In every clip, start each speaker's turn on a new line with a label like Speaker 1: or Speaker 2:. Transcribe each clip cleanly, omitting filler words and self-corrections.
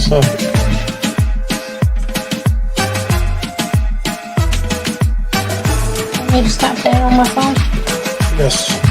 Speaker 1: So
Speaker 2: Want me to stop that on my phone?
Speaker 1: yes.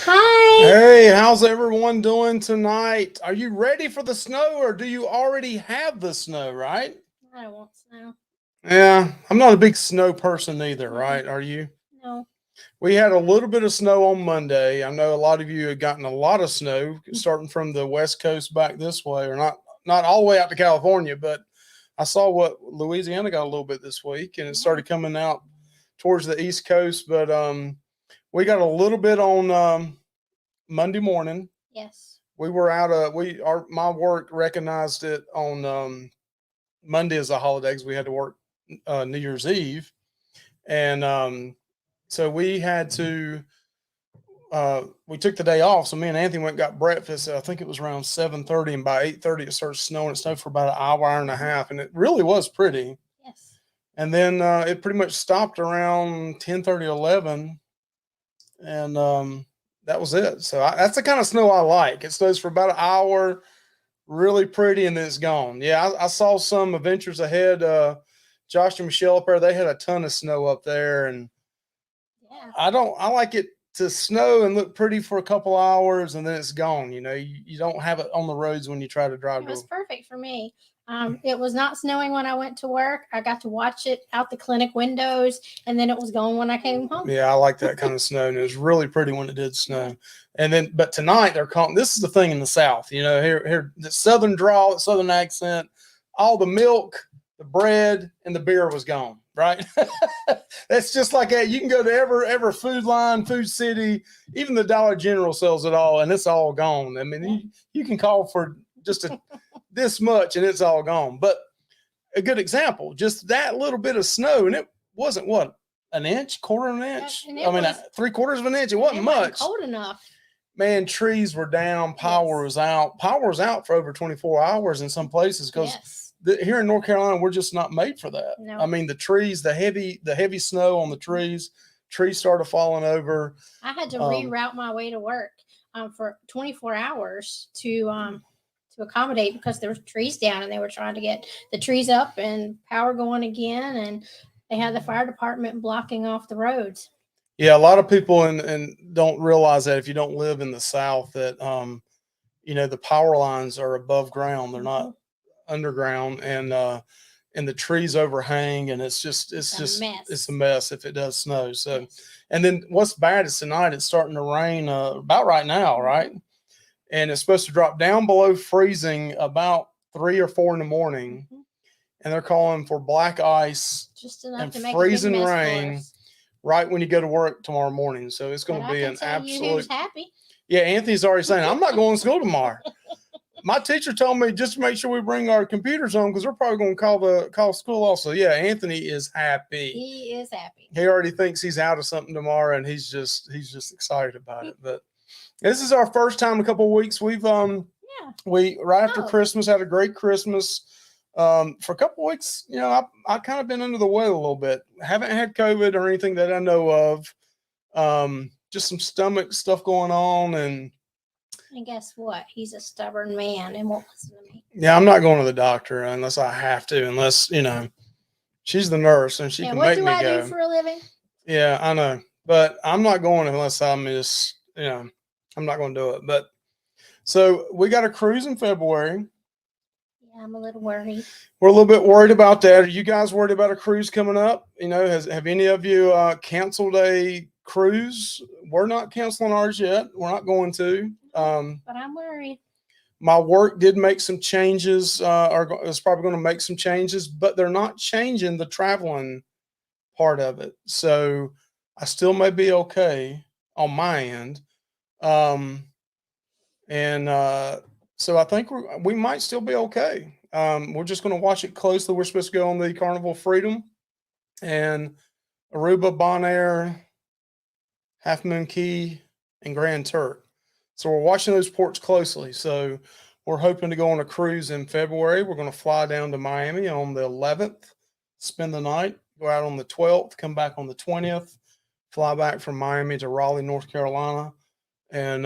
Speaker 2: Hi.
Speaker 1: Hey, how's everyone doing tonight? Are you ready for the snow, or do you already have the snow, right?
Speaker 2: I don't want snow.
Speaker 1: Yeah, I'm not a big snow person either, right? Are you?
Speaker 2: No.
Speaker 1: We had a little bit of snow on Monday. I know a lot of you had gotten a lot of snow starting from the West Coast back this way, or not all the way out to California, but I saw what Louisiana got a little bit this week, and it started coming out towards the East Coast. But we got a little bit on Monday morning.
Speaker 2: Yes.
Speaker 1: We were out my work recognized it on Monday as a holiday because we had to work New Year's Eve, and so we had to we took the day off. So me and Anthony went and got breakfast. I think it was around 7:30, and by 8:30 it started snowing. It snowed for about an hour and a half, and it really was pretty.
Speaker 2: Yes.
Speaker 1: And then it pretty much stopped around 10:30, 11, and that was it. So that's the kind of snow I like. It snows for about an hour, really pretty, and then it's gone. Yeah, I saw some Adventures Ahead. Josh and Michelle up there, they had a ton of snow up there, and
Speaker 2: Yeah.
Speaker 1: I like it to snow and look pretty for a couple hours, and then it's gone. You know, you don't have it on the roads when you try to drive
Speaker 2: It
Speaker 1: to.
Speaker 2: was perfect for me. It was not snowing when I went to work. I got to watch it out the clinic windows, and then it was gone when I came home.
Speaker 1: Yeah, I like that kind of snow, and it was really pretty when it did snow. And then, but tonight they're calling. This is the thing in the South, you know, here the Southern drawl, the Southern accent, all the milk, the bread, and the beer was gone. Right? That's just like that. You can go to every food line, food city, even the Dollar General sells it all, and it's all gone. I mean, you can call for just this much, and it's all gone. But a good example, just that little bit of snow, and it wasn't what, an inch, quarter of an inch. I mean, 3/4 of an inch. It wasn't much.
Speaker 2: Cold enough.
Speaker 1: Man, trees were down. Power was out. Power was out for over 24 hours in some places because here in North Carolina, we're just not made for that.
Speaker 2: No.
Speaker 1: I mean, the trees, the heavy snow on the trees started falling over.
Speaker 2: I had to reroute my way to work for 24 hours to accommodate because there were trees down, and they were trying to get the trees up and power going again, and they had the fire department blocking off the roads.
Speaker 1: Yeah, a lot of people and don't realize that if you don't live in the South that you know, the power lines are above ground. They're not underground, and the trees overhang, and it's a mess if it does snow. So and then what's bad is tonight it's starting to rain about right now, right? And it's supposed to drop down below freezing about 3 or 4 in the morning, and they're calling for black ice
Speaker 2: just enough
Speaker 1: and
Speaker 2: to make
Speaker 1: freezing
Speaker 2: a big mess
Speaker 1: rain right when you go to work tomorrow morning. So it's going to be an absolute.
Speaker 2: Happy.
Speaker 1: Yeah, Anthony's already saying I'm not going to school tomorrow. My teacher told me just to make sure we bring our computers home because we're probably going to call school also. Yeah, Anthony is happy.
Speaker 2: He is happy.
Speaker 1: He already thinks he's out of something tomorrow, and he's just excited about it. But this is our first time in a couple of weeks. We've we right after Christmas had a great Christmas. For a couple of weeks, you know, I kind of been under the weather a little bit. Haven't had COVID or anything that I know of. Just some stomach stuff going on, and
Speaker 2: guess what? He's a stubborn man and won't listen to me.
Speaker 1: Yeah, I'm not going to the doctor unless I have to, unless, you know, she's the nurse and she can make me go.
Speaker 2: What do I do for a living?
Speaker 1: Yeah, I know. But I'm not going unless I'm just, you know, I'm not going to do it. But so we got a cruise in February.
Speaker 2: Yeah, I'm a little worried.
Speaker 1: We're a little bit worried about that. Are you guys worried about a cruise coming up? You know, have any of you canceled a cruise? We're not canceling ours yet. We're not going to.
Speaker 2: But I'm worried.
Speaker 1: My work did make some changes, or is probably going to make some changes, but they're not changing the traveling part of it. So I still may be okay on my end. So I think we might still be okay. We're just going to watch it closely. We're supposed to go on the Carnival Freedom, and Aruba, Bonaire, Half Moon Key, and Grand Turk. So we're watching those ports closely. So we're hoping to go on a cruise in February. We're going to fly down to Miami on the 11th, spend the night, go out on the 12th, come back on the 20th, fly back from Miami to Raleigh, North Carolina. And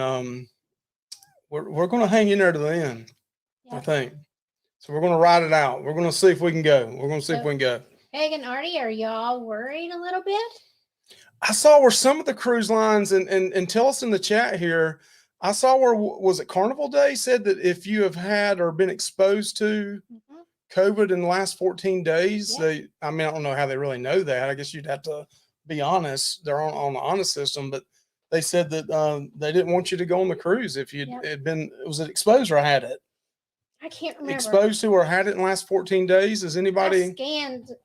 Speaker 1: we're going to hang in there to the end, I think. So we're going to ride it out. We're going to see if we can go. We're going to see if we can go.
Speaker 2: Peg and Artie, are y'all worried a little bit?
Speaker 1: I saw where some of the cruise lines, and tell us in the chat here, I saw where, was it Carnival Day, said that if you have had or been exposed to COVID in the last 14 days, I don't know how they really know that. I guess you'd have to be honest. They're on the honest system, but they said that they didn't want you to go on the cruise if you had been, was it exposed or had it?
Speaker 2: I can't remember.
Speaker 1: Exposed to or had it in the last 14 days? Is anybody?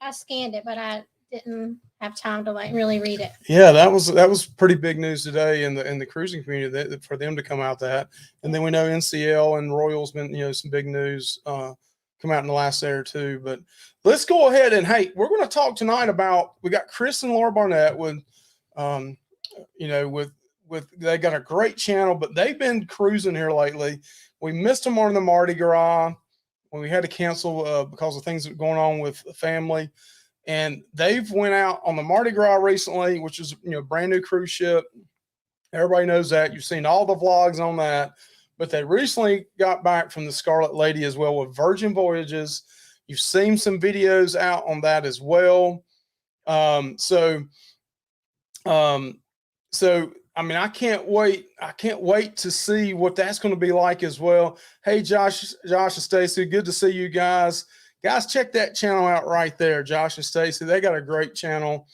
Speaker 2: I scanned it, but I didn't have time to really read it.
Speaker 1: Yeah, that was pretty big news today in the cruising community for them to come out that. And then we know NCL and Royal's been, some big news come out in the last day or two. But let's go ahead and, hey, we're going to talk tonight about, we got Chris and Laura Barnett with they got a great channel, but they've been cruising here lately. We missed them on the Mardi Gras when we had to cancel because of things that were going on with the family. And they've went out on the Mardi Gras recently, which is, brand new cruise ship. Everybody knows that. You've seen all the vlogs on that. But they recently got back from the Scarlet Lady as well with Virgin Voyages. You've seen some videos out on that as well. I mean, I can't wait. I can't wait to see what that's going to be like as well. Hey, Josh and Stacy, good to see you guys. Guys, check that channel out right there, Josh and Stacy. They got a great channel.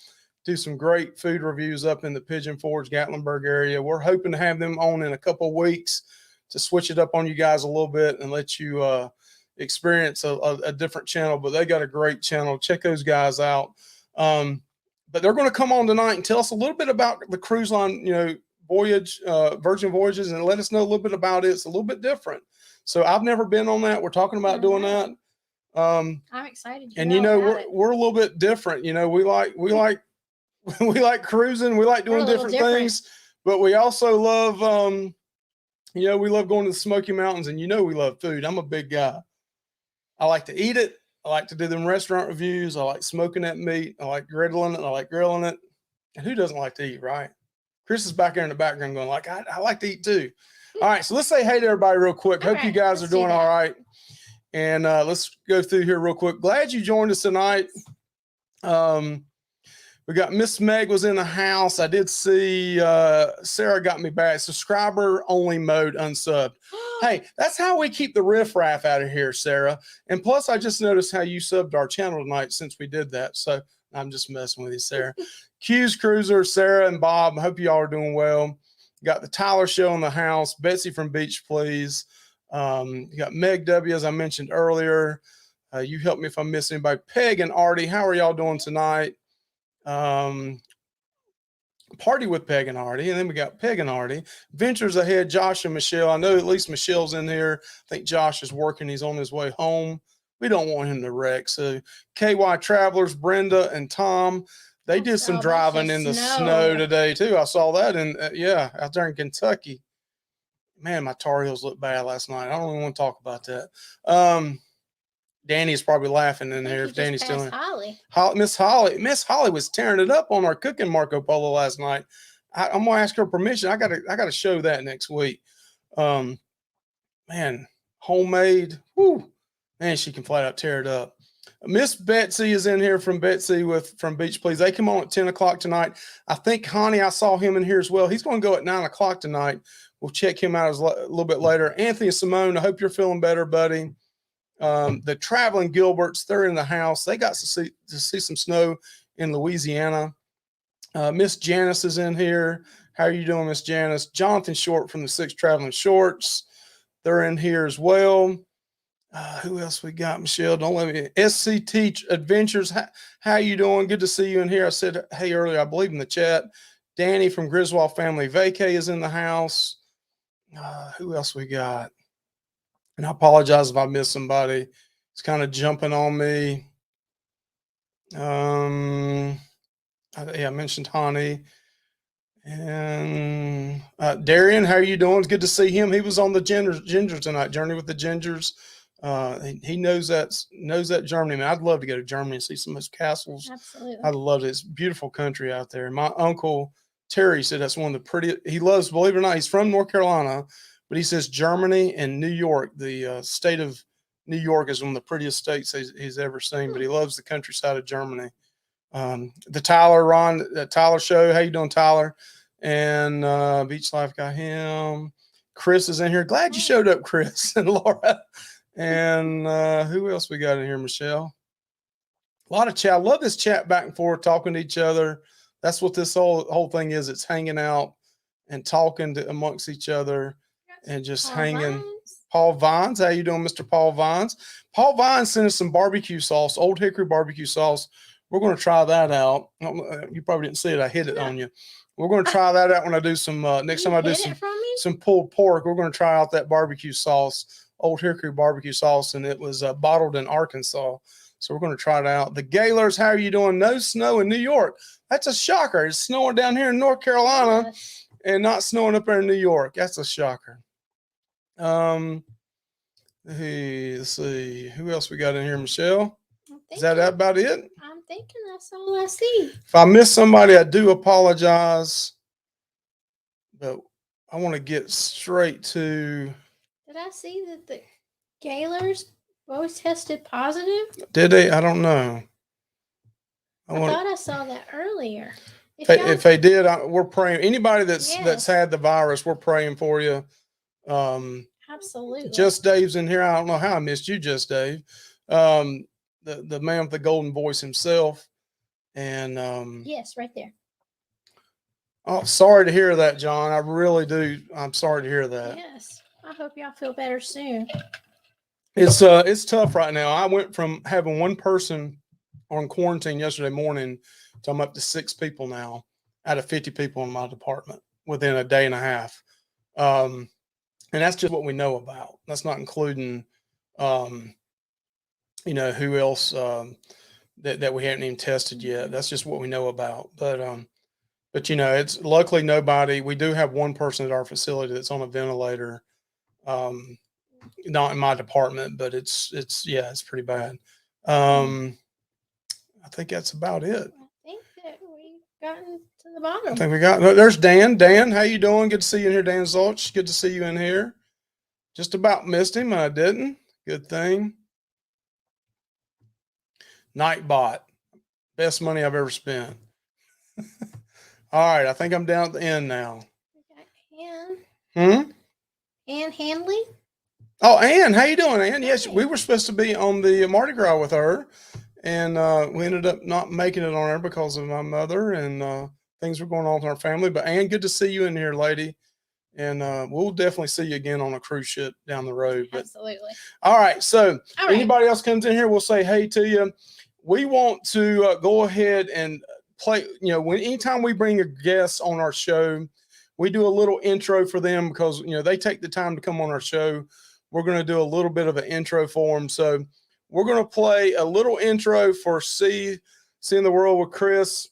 Speaker 1: Do some great food reviews up in the Pigeon Forge, Gatlinburg area. We're hoping to have them on in a couple of weeks to switch it up on you guys a little bit and let you experience a different channel. But they got a great channel. Check those guys out. But they're going to come on tonight and tell us a little bit about the cruise line, voyage, Virgin Voyages, and let us know a little bit about it. It's a little bit different. So I've never been on that. We're talking about doing that.
Speaker 2: I'm excited.
Speaker 1: And we're a little bit different. We like we like cruising. We like doing different things, but we also love we love going to the Smoky Mountains, and we love food. I'm a big guy. I like to eat it. I like to do them restaurant reviews. I like smoking that meat. I like griddling it. I like grilling it. And who doesn't like to eat, right? Chris is back there in the background going I like to eat too. All right, so let's say hey to everybody real quick. Hope you guys are doing all right. And let's go through here real quick. Glad you joined us tonight. We got Miss Meg was in the house. I did see Sarah got me back. Subscriber only mode unsubbed. Hey, that's how we keep the riffraff out of here, Sarah. And plus, I just noticed how you subbed our channel tonight since we did that. So I'm just messing with you, Sarah. Q's Cruiser, Sarah and Bob. I hope you all are doing well. Got the Tyler Show in the house. Betsy from Beach Please. You got Meg W, as I mentioned earlier. You help me if I miss anybody. Peg and Artie, how are y'all doing tonight? Party with Peg and Artie, and then we got Peg and Artie. Ventures Ahead, Josh and Michelle. I know at least Michelle's in here. I think Josh is working. He's on his way home. We don't want him to wreck. So KY Travelers, Brenda and Tom, they did some driving in the snow today too. I saw that out there in Kentucky. Man, my Tar Heels looked bad last night. I don't even want to talk about that. Danny's probably laughing in there if Danny's still in. Miss Holly was tearing it up on our cooking Marco Polo last night. I'm gonna ask her permission. I gotta show that next week. Man, homemade. Whoo, man, she can flat out tear it up. Miss Betsy is in here from Beach Please. They come on at 10 o'clock tonight. I think Honey, I saw him in here as well. He's going to go at 9 o'clock tonight. We'll check him out a little bit later. Anthony and Simone, I hope you're feeling better, buddy. The Traveling Gilberts, they're in the house. They got to see some snow in Louisiana. Miss Janice is in here. How are you doing, Miss Janice? Jonathan Short from the Six Traveling Shorts. They're in here as well. Who else we got, Michelle? Don't let me. SCT Adventures. How you doing? Good to see you in here. I said, hey, earlier, I believe in the chat. Danny from Griswold Family Vacay is in the house. Who else we got? And I apologize if I missed somebody. It's kind of jumping on me. I mentioned Hani. And Darian, how are you doing? It's good to see him. He was on the Ginger tonight, Journey with the Gingers. He knows that Germany. Man, I'd love to go to Germany and see some of those castles.
Speaker 2: Absolutely.
Speaker 1: I love it. It's a beautiful country out there. My uncle Terry said that's one of the prettiest. He loves, believe it or not, he's from North Carolina, but he says Germany and New York, the state of New York, is one of the prettiest states he's ever seen. But he loves the countryside of Germany. The Tyler show. How you doing, Tyler? And Beach Life got him. Chris is in here. Glad you showed up, Chris and Laura. And who else we got in here, Michelle? A lot of chat. I love this chat back and forth, talking to each other. That's what this whole thing is. It's hanging out and talking amongst each other and just
Speaker 2: Paul
Speaker 1: hanging.
Speaker 2: Vines.
Speaker 1: Paul Vines, how you doing, Mr. Paul Vines? Paul Vines sent us some barbecue sauce, Old Hickory barbecue sauce. We're going to try that out. You probably didn't see it. I hit it on you. We're going to try that out when I do some, next time I do some pulled pork. We're going to try out that barbecue sauce, Old Hickory barbecue sauce, and it was bottled in Arkansas. So we're going to try it out. The Gaylors, how are you doing? No snow in New York. That's a shocker. It's snowing down here in North Carolina and not snowing up there in New York. That's a shocker. Hey, let's see. Who else we got in here, Michelle? Is that about it?
Speaker 2: I'm thinking that's all I see.
Speaker 1: If I miss somebody, I do apologize. But I want to get straight to.
Speaker 2: Did I see that the Gaylors both tested positive?
Speaker 1: Did they? I don't know.
Speaker 2: I thought I saw that earlier.
Speaker 1: If they did, we're praying. Anybody that's had the virus, we're praying for you.
Speaker 2: Absolutely.
Speaker 1: Just Dave's in here. I don't know how I missed you, Just Dave. The man with the golden voice himself. And
Speaker 2: yes, right there.
Speaker 1: Oh, sorry to hear that, John. I really do. I'm sorry to hear that.
Speaker 2: Yes. I hope y'all feel better soon.
Speaker 1: It's tough right now. I went from having one person on quarantine yesterday morning to I'm up to 6 people now out of 50 people in my department within a day and a half. And that's just what we know about. That's not including, who else that we haven't even tested yet. That's just what we know about. But it's luckily nobody. We do have one person at our facility that's on a ventilator. Not in my department, but it's pretty bad. I think that's about it.
Speaker 2: I think that we've gotten to the bottom.
Speaker 1: I think we got. There's Dan. Dan, how you doing? Good to see you in here, Dan Zolch. Good to see you in here. Just about missed him, and I didn't. Good thing. Nightbot, best money I've ever spent. All right, I think I'm down at the end now.
Speaker 2: We got Ann Handley.
Speaker 1: Oh, Ann, how you doing, Ann? Yes, we were supposed to be on the Mardi Gras with her, and we ended up not making it on there because of my mother and things were going on with our family. But Ann, good to see you in here, lady. And we'll definitely see you again on a cruise ship down the road. But,
Speaker 2: absolutely.
Speaker 1: All right. So anybody else comes in here, we'll say hey to you. We want to go ahead and play, anytime we bring a guest on our show, we do a little intro for them because, they take the time to come on our show. We're going to do a little bit of an intro for them. So we're going to play a little intro for Seeing the World with Chris.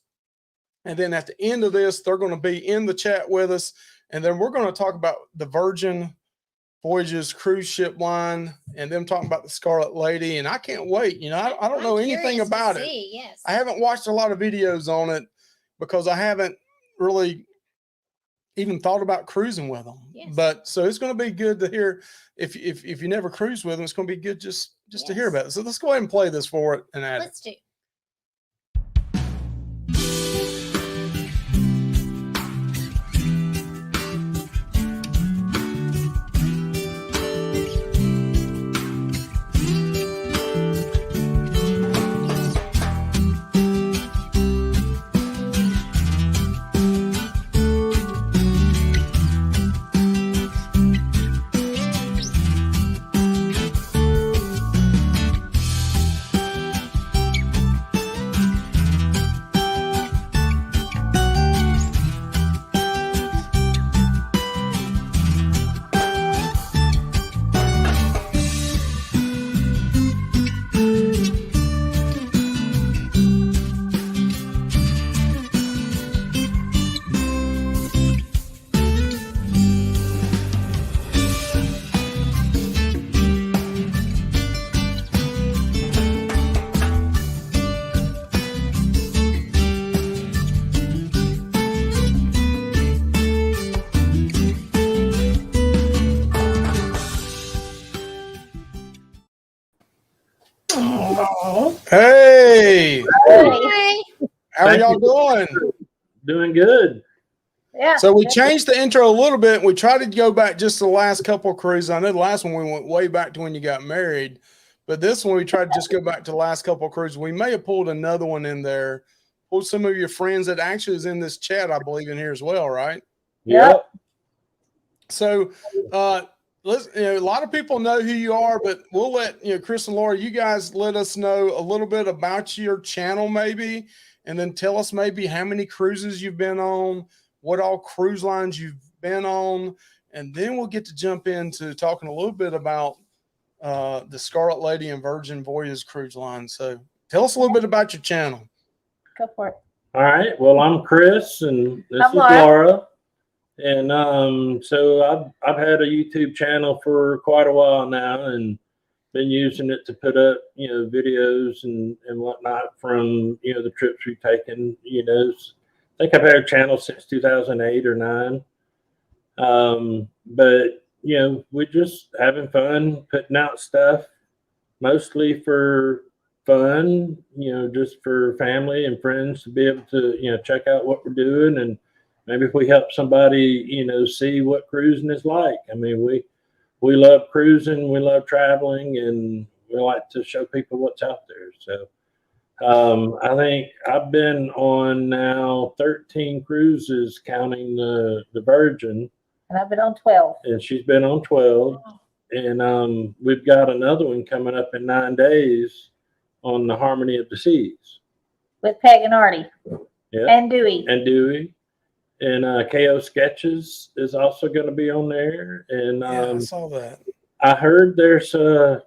Speaker 1: And then at the end of this, they're going to be in the chat with us. And then we're going to talk about the Virgin Voyages cruise ship line and them talking about the Scarlet Lady. And I can't wait. I don't know anything about it.
Speaker 2: Yes.
Speaker 1: I haven't watched a lot of videos on it because I haven't really even thought about cruising with them.
Speaker 2: Yes.
Speaker 1: But so it's going to be good to hear. If you never cruise with them, it's going to be good just to hear about it. So let's go ahead and play this for it and add
Speaker 2: Let's do. Oh.
Speaker 1: Hey,
Speaker 2: Hey.
Speaker 1: how are
Speaker 3: Thank
Speaker 1: y'all
Speaker 3: you.
Speaker 1: doing?
Speaker 3: Doing good.
Speaker 4: Yeah.
Speaker 1: So we changed the intro a little bit. We tried to go back just the last couple of cruises. I know the last one we went way back to when you got married, but this one we tried to just go back to the last couple of cruises. We may have pulled another one in there. Pulled some of your friends that actually is in this chat, I believe, in here as well, right?
Speaker 3: Yep.
Speaker 1: So let's, a lot of people know who you are, but we'll let Chris and Laura, you guys let us know a little bit about your channel maybe, and then tell us maybe how many cruises you've been on, what all cruise lines you've been on, and then we'll get to jump into talking a little bit about the Scarlet Lady and Virgin Voyages cruise line. So tell us a little bit about your channel.
Speaker 4: Go for it.
Speaker 3: All right. Well, I'm Chris, and this
Speaker 4: I'm
Speaker 3: is
Speaker 4: Laura.
Speaker 3: Laura. And so I've had a YouTube channel for quite a while now, and been using it to put up videos and whatnot from the trips we've taken. I think I've had a channel since 2008 or 9. But we're just having fun putting out stuff, mostly for fun, just for family and friends to be able to check out what we're doing, and maybe if we help somebody see what cruising is like. I mean, we love cruising, we love traveling, and we like to show people what's out there. So I think I've been on now 13 cruises, counting the Virgin,
Speaker 4: And I've been on 12.
Speaker 3: and she's been on 12. And we've got another one coming up in 9 days on the Harmony of the Seas.
Speaker 4: With Peg and Artie.
Speaker 3: Yeah.
Speaker 4: And Dewey.
Speaker 3: And Dewey. And KO Sketches is also going to be on there. And
Speaker 1: Yeah, I saw that.
Speaker 3: I heard there's a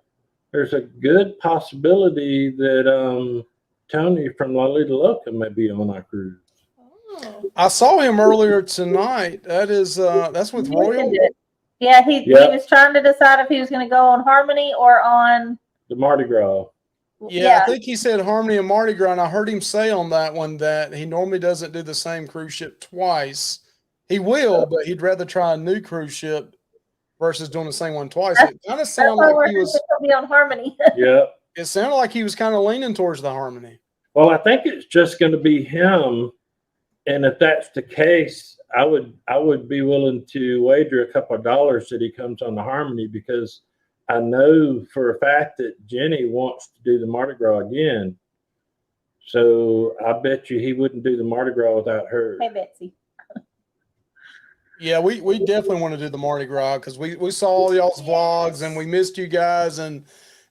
Speaker 3: good possibility that Tony from Lolita Loca may be on our cruise.
Speaker 1: I saw him earlier tonight. That's with Royal.
Speaker 4: Yeah, he was trying to decide if he was going to go on Harmony or on
Speaker 3: The Mardi Gras.
Speaker 1: Yeah, I think he said Harmony and Mardi Gras, and I heard him say on that one that he normally doesn't do the same cruise ship twice. He will, but he'd rather try a new cruise ship versus doing the same one twice. It kind of sounded like he was
Speaker 4: be on Harmony.
Speaker 3: Yeah.
Speaker 1: It sounded like he was kind of leaning towards the Harmony.
Speaker 3: Well, I think it's just going to be him, and if that's the case, I would be willing to wager a couple of dollars that he comes on the Harmony, because I know for a fact that Jenny wants to do the Mardi Gras again. So I bet you he wouldn't do the Mardi Gras without her.
Speaker 4: Hey, Betsy.
Speaker 1: Yeah, we definitely want to do the Mardi Gras because we saw all y'all's vlogs and we missed you guys, and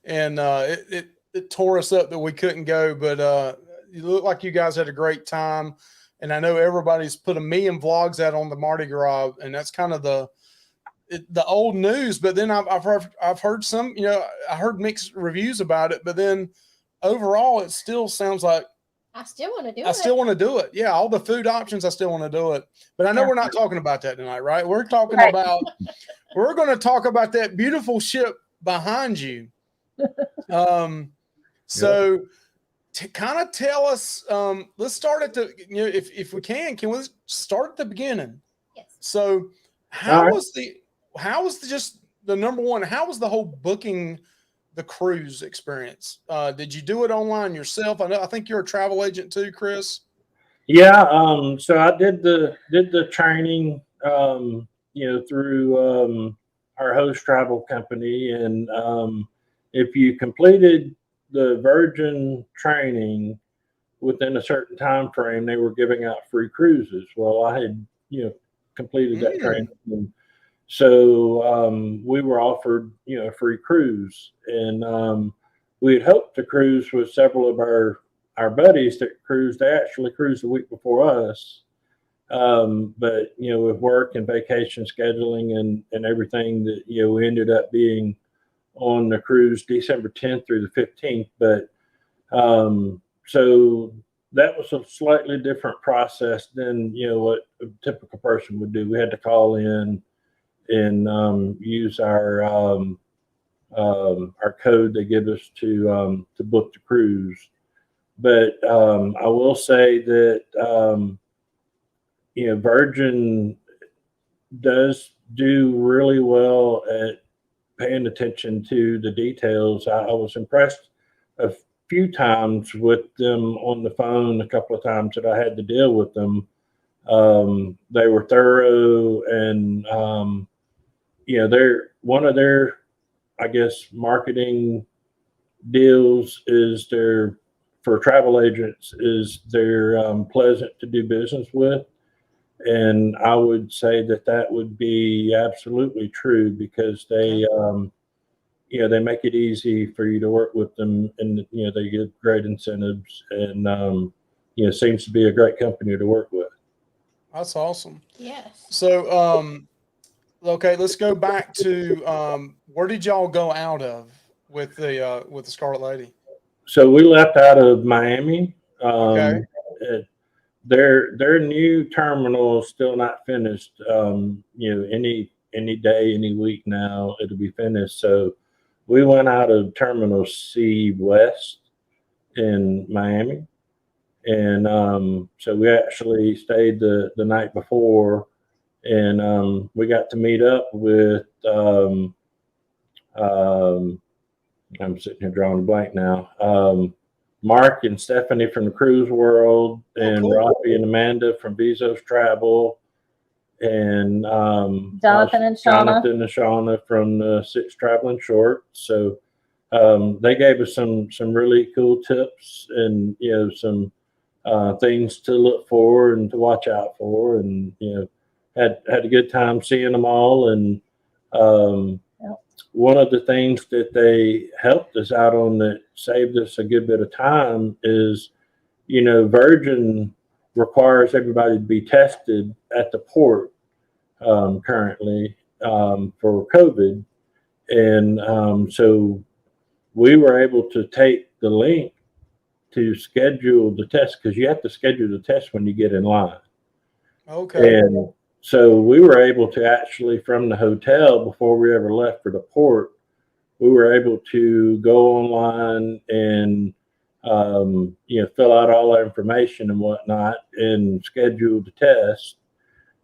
Speaker 1: it tore us up that we couldn't go, but you look like you guys had a great time, and I know everybody's put a million vlogs out on the Mardi Gras, and that's kind of the old news. But then I've heard some, I heard mixed reviews about it, but then overall it still sounds like
Speaker 2: I still want to do it.
Speaker 1: I still want to do it. Yeah, all the food options, I still want to do it. But I know we're not talking about that tonight, right? We're talking about, we're going to talk about that beautiful ship behind you. So to kind of tell us, let's start at the, if we can we start at the beginning?
Speaker 2: Yes.
Speaker 1: So how was just the number one, how was the whole booking the cruise experience? Did you do it online yourself? I think you're a travel agent too, Chris.
Speaker 3: Yeah. So I did the training, through our host travel company, and if you completed the Virgin training within a certain time frame, they were giving out free cruises. Well, I had completed that training. And so we were offered, a free cruise, and we had hoped to cruise with several of our buddies that cruised. They actually cruised the week before us, but with work and vacation scheduling and everything, that we ended up being on the cruise December 10th through the 15th. But so that was a slightly different process than what a typical person would do. We had to call in and use our code they give us to book the cruise. But I will say that Virgin does do really well at paying attention to the details. I was impressed a few times with them on the phone, a couple of times that I had to deal with them. They were thorough, and they're one of their, I guess, marketing deals is for travel agents is they're pleasant to do business with. And I would say that would be absolutely true, because they they make it easy for you to work with them, and they give great incentives, and seems to be a great company to work with.
Speaker 1: That's awesome.
Speaker 2: Yes.
Speaker 1: So, okay, let's go back to where did y'all go out of with the Scarlet Lady?
Speaker 3: So we left out of Miami.
Speaker 1: Okay.
Speaker 3: Their new terminal is still not finished. Any day, any week now, it'll be finished. So we went out of Terminal C West in Miami, and so we actually stayed the night before, and we got to meet up with. I'm sitting here drawing a blank now. Mark and Stephanie from the Cruise World, and
Speaker 1: cool.
Speaker 3: Rafi and Amanda from Bezos Travel, and
Speaker 4: Jonathan and
Speaker 3: Shauna from the Six Traveling Short. So they gave us some really cool tips, and some things to look for and to watch out for, and had a good time seeing them all. And one of the things that they helped us out on that saved us a good bit of time is, Virgin requires everybody to be tested at the port currently for COVID. And so we were able to take the link to schedule the test, because you have to schedule the test when you get in line.
Speaker 1: Okay.
Speaker 3: And so we were able to actually, from the hotel, before we ever left for the port, we were able to go online and fill out all our information and whatnot and schedule the test.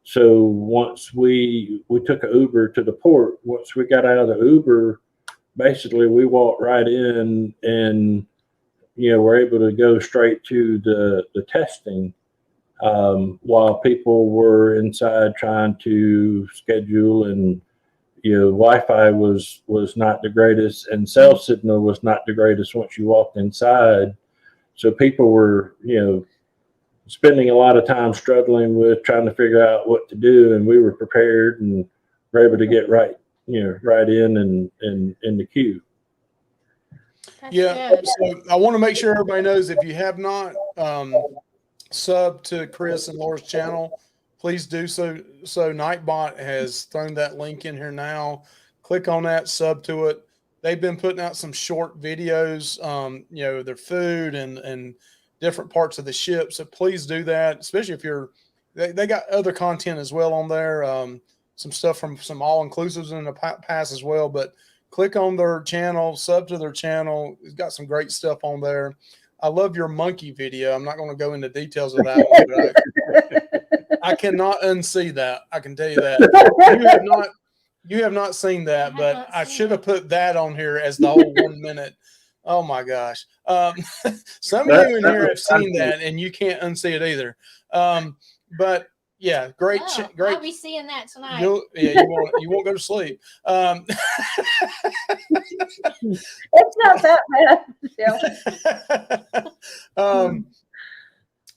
Speaker 3: So once we took an Uber to the port, once we got out of the Uber, basically we walked right in, and we're able to go straight to the testing. While people were inside trying to schedule, and Wi-Fi was not the greatest, and cell signal was not the greatest once you walked inside. So people were spending a lot of time struggling with trying to figure out what to do, and we were prepared and were able to get right in and in the queue.
Speaker 2: That's
Speaker 1: Yeah.
Speaker 2: good.
Speaker 1: So I want to make sure everybody knows, if you have not sub to Chris and Laura's channel, please do so. So Nightbot has thrown that link in here now. Click on that, sub to it. They've been putting out some short videos, their food and different parts of the ship. So please do that, especially if they got other content as well on there. Some stuff from some all-inclusives in the past as well. But click on their channel, sub to their channel. It's got some great stuff on there. I love your monkey video. I'm not going to go into details of that one, but I cannot unsee that. I can tell you that. You have not seen that, but I should have put that on here as the whole 1 minute. Oh my gosh. Some of you in here have seen that, and you can't unsee it either. But yeah, great. Great.
Speaker 2: I'll be seeing that tonight.
Speaker 1: You won't go to sleep.
Speaker 4: It's not that bad.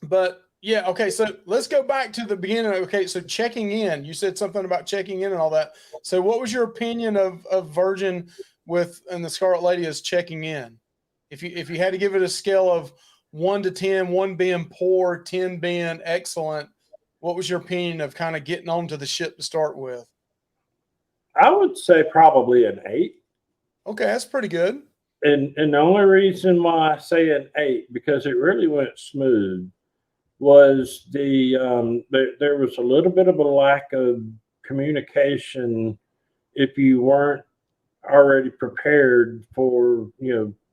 Speaker 1: But yeah, okay. So let's go back to the beginning. Okay, so checking in. You said something about checking in and all that. So what was your opinion of Virgin and the Scarlet Lady as checking in? If you had to give it a scale of 1 to 10, 1 being poor, 10 being excellent, what was your opinion of kind of getting onto the ship to start with?
Speaker 3: I would say probably an 8.
Speaker 1: Okay, that's pretty good.
Speaker 3: And the only reason why I say an 8, because it really went smooth, was there was a little bit of a lack of communication if you weren't already prepared for,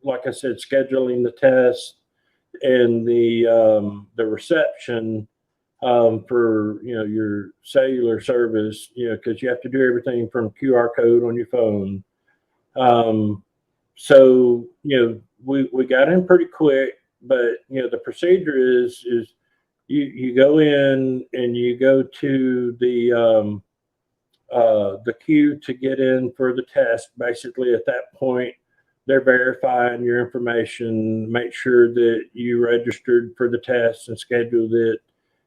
Speaker 3: like I said, scheduling the test and the reception for your cellular service, because you have to do everything from QR code on your phone. So, we got in pretty quick, but, the procedure is you go in and you go to the queue to get in for the test. Basically, at that point, they're verifying your information, make sure that you registered for the test and scheduled it,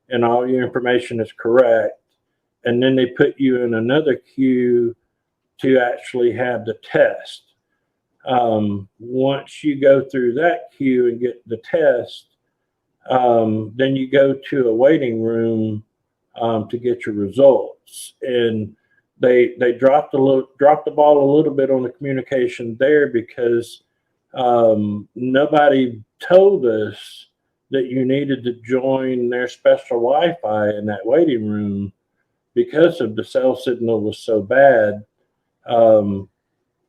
Speaker 3: and all your information is correct. And then they put you in another queue to actually have the test. Once you go through that queue and get the test, then you go to a waiting room to get your results. And they dropped the ball a little bit on the communication there, because nobody told us that you needed to join their special Wi-Fi in that waiting room because of the cell signal was so bad.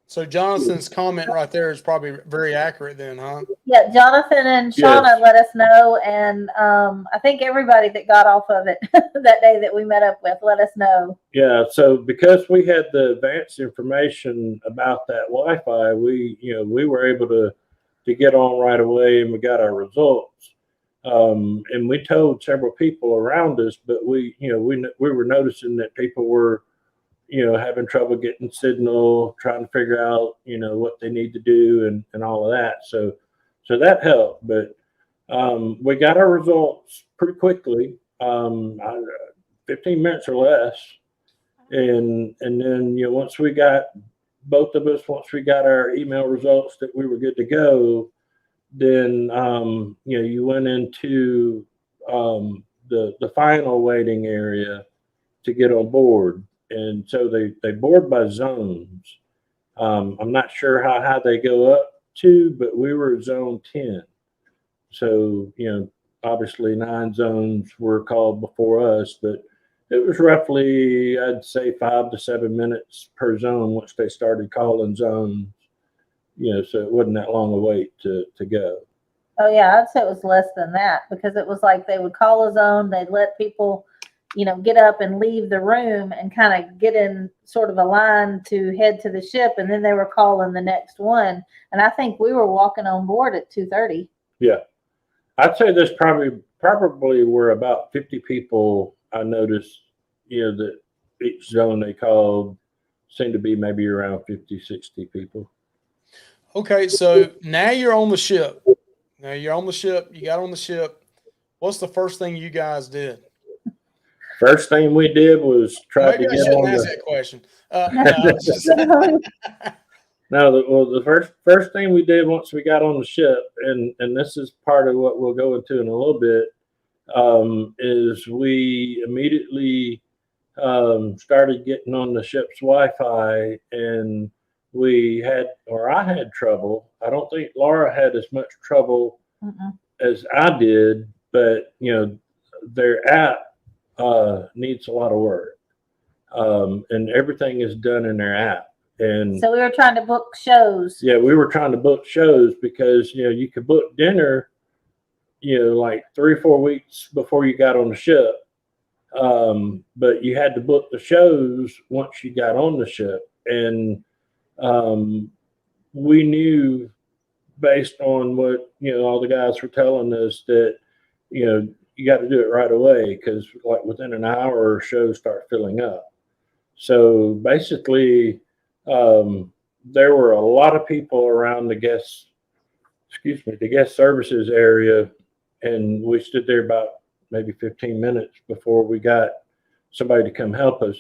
Speaker 1: So Jonathan's comment right there is probably very accurate then, huh?
Speaker 4: Yeah, Jonathan and Shauna
Speaker 3: Yes.
Speaker 4: let us know, and I think everybody that got off of it that day that we met up with let us know.
Speaker 3: Yeah, so because we had the advanced information about that Wi-Fi, we were able to get on right away, and we got our results. And we told several people around us, but we were noticing that people were having trouble getting signal, trying to figure out what they need to do and all of that. So that helped, but we got our results pretty quickly, 15 minutes or less. And then, once we got both of us, once we got our email results that we were good to go, then, you went into the final waiting area to get on board. And so they board by zones. I'm not sure how high they go up to, but we were zone 10. So, obviously 9 zones were called before us, but it was roughly, I'd say, 5 to 7 minutes per zone once they started calling zones. So it wasn't that long a wait to go.
Speaker 4: Oh yeah, I'd say it was less than that, because it was like they would call a zone, they'd let people get up and leave the room and kind of get in sort of a line to head to the ship, and then they were calling the next one. And I think we were walking on board at 2:30.
Speaker 3: Yeah, I'd say there's probably were about 50 people. I noticed, that each zone they called seemed to be maybe around 50, 60 people.
Speaker 1: Okay, so now you're on the ship. Now you're on the ship. You got on the ship. What's the first thing you guys did?
Speaker 3: First thing we did was try
Speaker 1: Maybe
Speaker 3: to
Speaker 1: I
Speaker 3: get
Speaker 1: shouldn't
Speaker 3: on
Speaker 1: ask
Speaker 3: the.
Speaker 1: that question. No, it's just-
Speaker 3: No, the first thing we did once we got on the ship, and this is part of what we'll go into in a little bit, is we immediately started getting on the ship's Wi-Fi, and I had trouble. I don't think Laura had as much trouble as I did, but their app needs a lot of work, and everything is done in their app. And
Speaker 4: so we were trying to book shows.
Speaker 3: Yeah, we were trying to book shows because you could book dinner, like 3 or 4 weeks before you got on the ship, but you had to book the shows once you got on the ship. And we knew, based on what all the guys were telling us, that you got to do it right away, because like within an hour shows start filling up. So basically, there were a lot of people around the guest services area, and we stood there about maybe 15 minutes before we got somebody to come help us.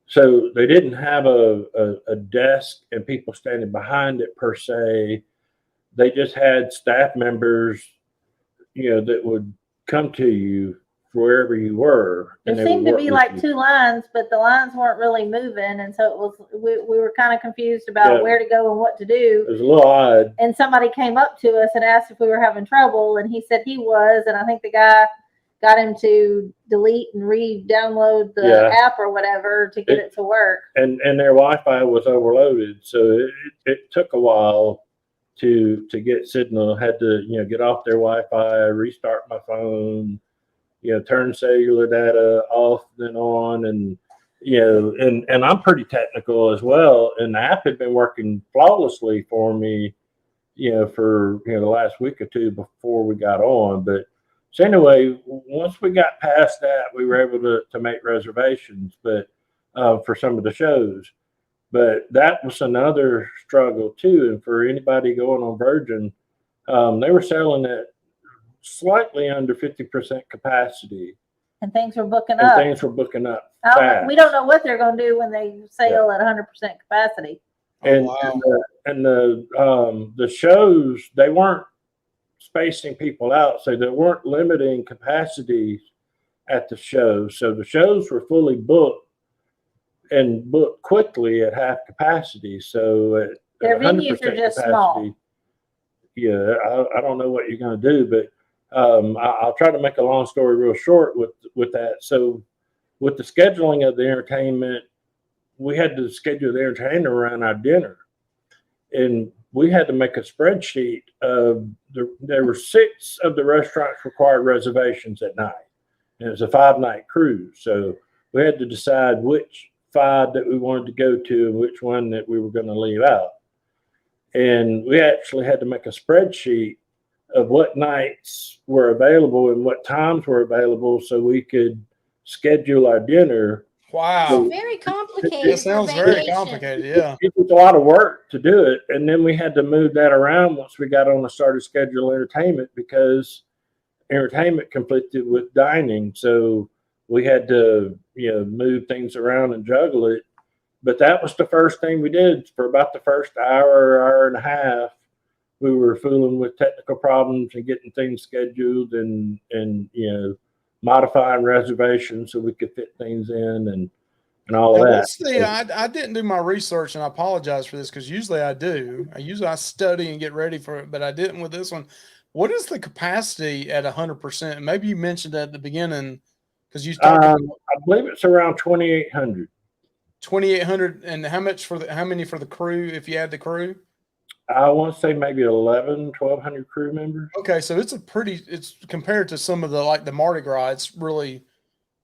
Speaker 3: So they didn't have a desk and people standing behind it per se. They just had staff members, that would come to you wherever you were.
Speaker 4: There seemed to be like 2 lines, but the lines weren't really moving, and so we were kind of confused about where to go and what to do.
Speaker 3: It was a little odd.
Speaker 4: And somebody came up to us and asked if we were having trouble, and he said he was, and I think the guy got him to delete and re-download the app or whatever to get it to work.
Speaker 3: And their Wi-Fi was overloaded, so it took a while to get signal. Had to get off their Wi-Fi, restart my phone, turn cellular data off then on, and and I'm pretty technical as well, and the app had been working flawlessly for me for the last week or two before we got on. But so anyway, once we got past that, we were able to make reservations, but for some of the shows. But that was another struggle too. And for anybody going on Virgin, they were selling at slightly under 50% capacity.
Speaker 4: And things were booking
Speaker 3: And
Speaker 4: up.
Speaker 3: things were booking up fast.
Speaker 4: We don't know what they're going to do when they sail at 100% capacity.
Speaker 3: And,
Speaker 1: wow.
Speaker 3: the shows, they weren't spacing people out, so they weren't limiting capacity at the show. So the shows were fully booked and booked quickly at half capacity. So at
Speaker 4: Their venues are just small.
Speaker 3: Yeah, I don't know what you're going to do, but I'll try to make a long story real short with that. So with the scheduling of the entertainment, we had to schedule the entertainment around our dinner, and we had to make a spreadsheet of there were 6 of the restaurants required reservations at night, and it was a 5-night cruise. So we had to decide which 5 that we wanted to go to and which one that we were going to leave out. And we actually had to make a spreadsheet of what nights were available and what times were available so we could schedule our dinner.
Speaker 1: Wow.
Speaker 2: Very complicated.
Speaker 1: It sounds very complicated. Yeah.
Speaker 3: It was a lot of work to do it. And then we had to move that around once we got on the started schedule entertainment, because entertainment conflicted with dining. So we had to, move things around and juggle it. But that was the first thing we did for about the first hour and a half. We were fooling with technical problems and getting things scheduled and modifying reservations so we could fit things in and all of that.
Speaker 1: See, I didn't do my research, and I apologize for this because usually I do. I study and get ready for it, but I didn't with this one. What is the capacity at 100%? Maybe you mentioned that at the beginning because you talked
Speaker 3: I believe it's around 2,800.
Speaker 1: 2,800, and how many for the crew if you add the crew?
Speaker 3: I want to say maybe 1,200 crew members.
Speaker 1: Okay, so it's compared to some of the Mardi Gras, it's really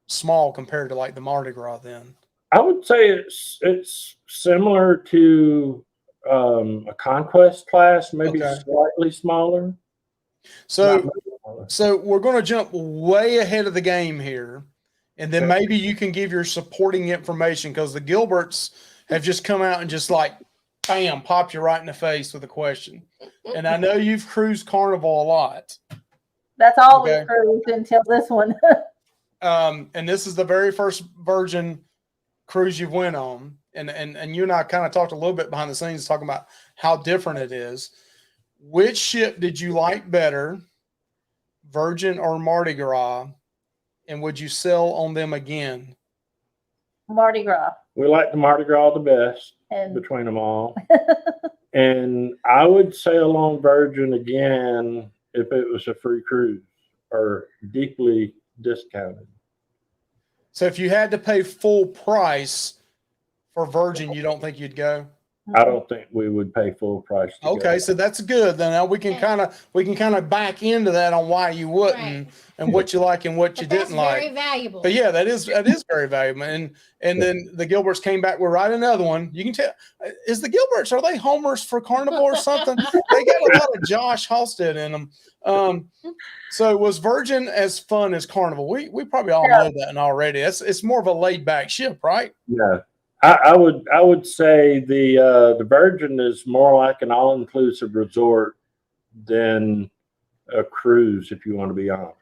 Speaker 1: small compared to the Mardi Gras then.
Speaker 3: I would say it's similar to a conquest class, maybe slightly smaller.
Speaker 1: So we're going to jump way ahead of the game here, and then maybe you can give your supporting information because the Gilberts have just come out and just bam, pop you right in the face with a question. And I know you've cruised Carnival a lot.
Speaker 4: That's all we cruised until this one.
Speaker 1: And this is the very first Virgin cruise you've went on. And you and I kind of talked a little bit behind the scenes talking about how different it is. Which ship did you like better, Virgin or Mardi Gras? And would you sail on them again?
Speaker 4: Mardi Gras.
Speaker 3: We like the Mardi Gras the best between them all. And I would sail on Virgin again if it was a free cruise or deeply discounted.
Speaker 1: So if you had to pay full price for Virgin, you don't think you'd go?
Speaker 3: I don't think we would pay full price.
Speaker 1: Okay, so that's good. Then now we can kind of back into that on why you wouldn't and what you like and what you didn't like.
Speaker 2: Very valuable.
Speaker 1: But yeah, that is very valuable. And then the Gilberts came back. We'll write another one. You can tell. Is the Gilberts, are they homers for Carnival or something? They got a lot of Josh Halstead in them. So was Virgin as fun as Carnival? We probably all know that already. It's more of a laid back ship, right?
Speaker 3: Yeah. I would say the Virgin is more like an all-inclusive resort than a cruise, if you want to be honest.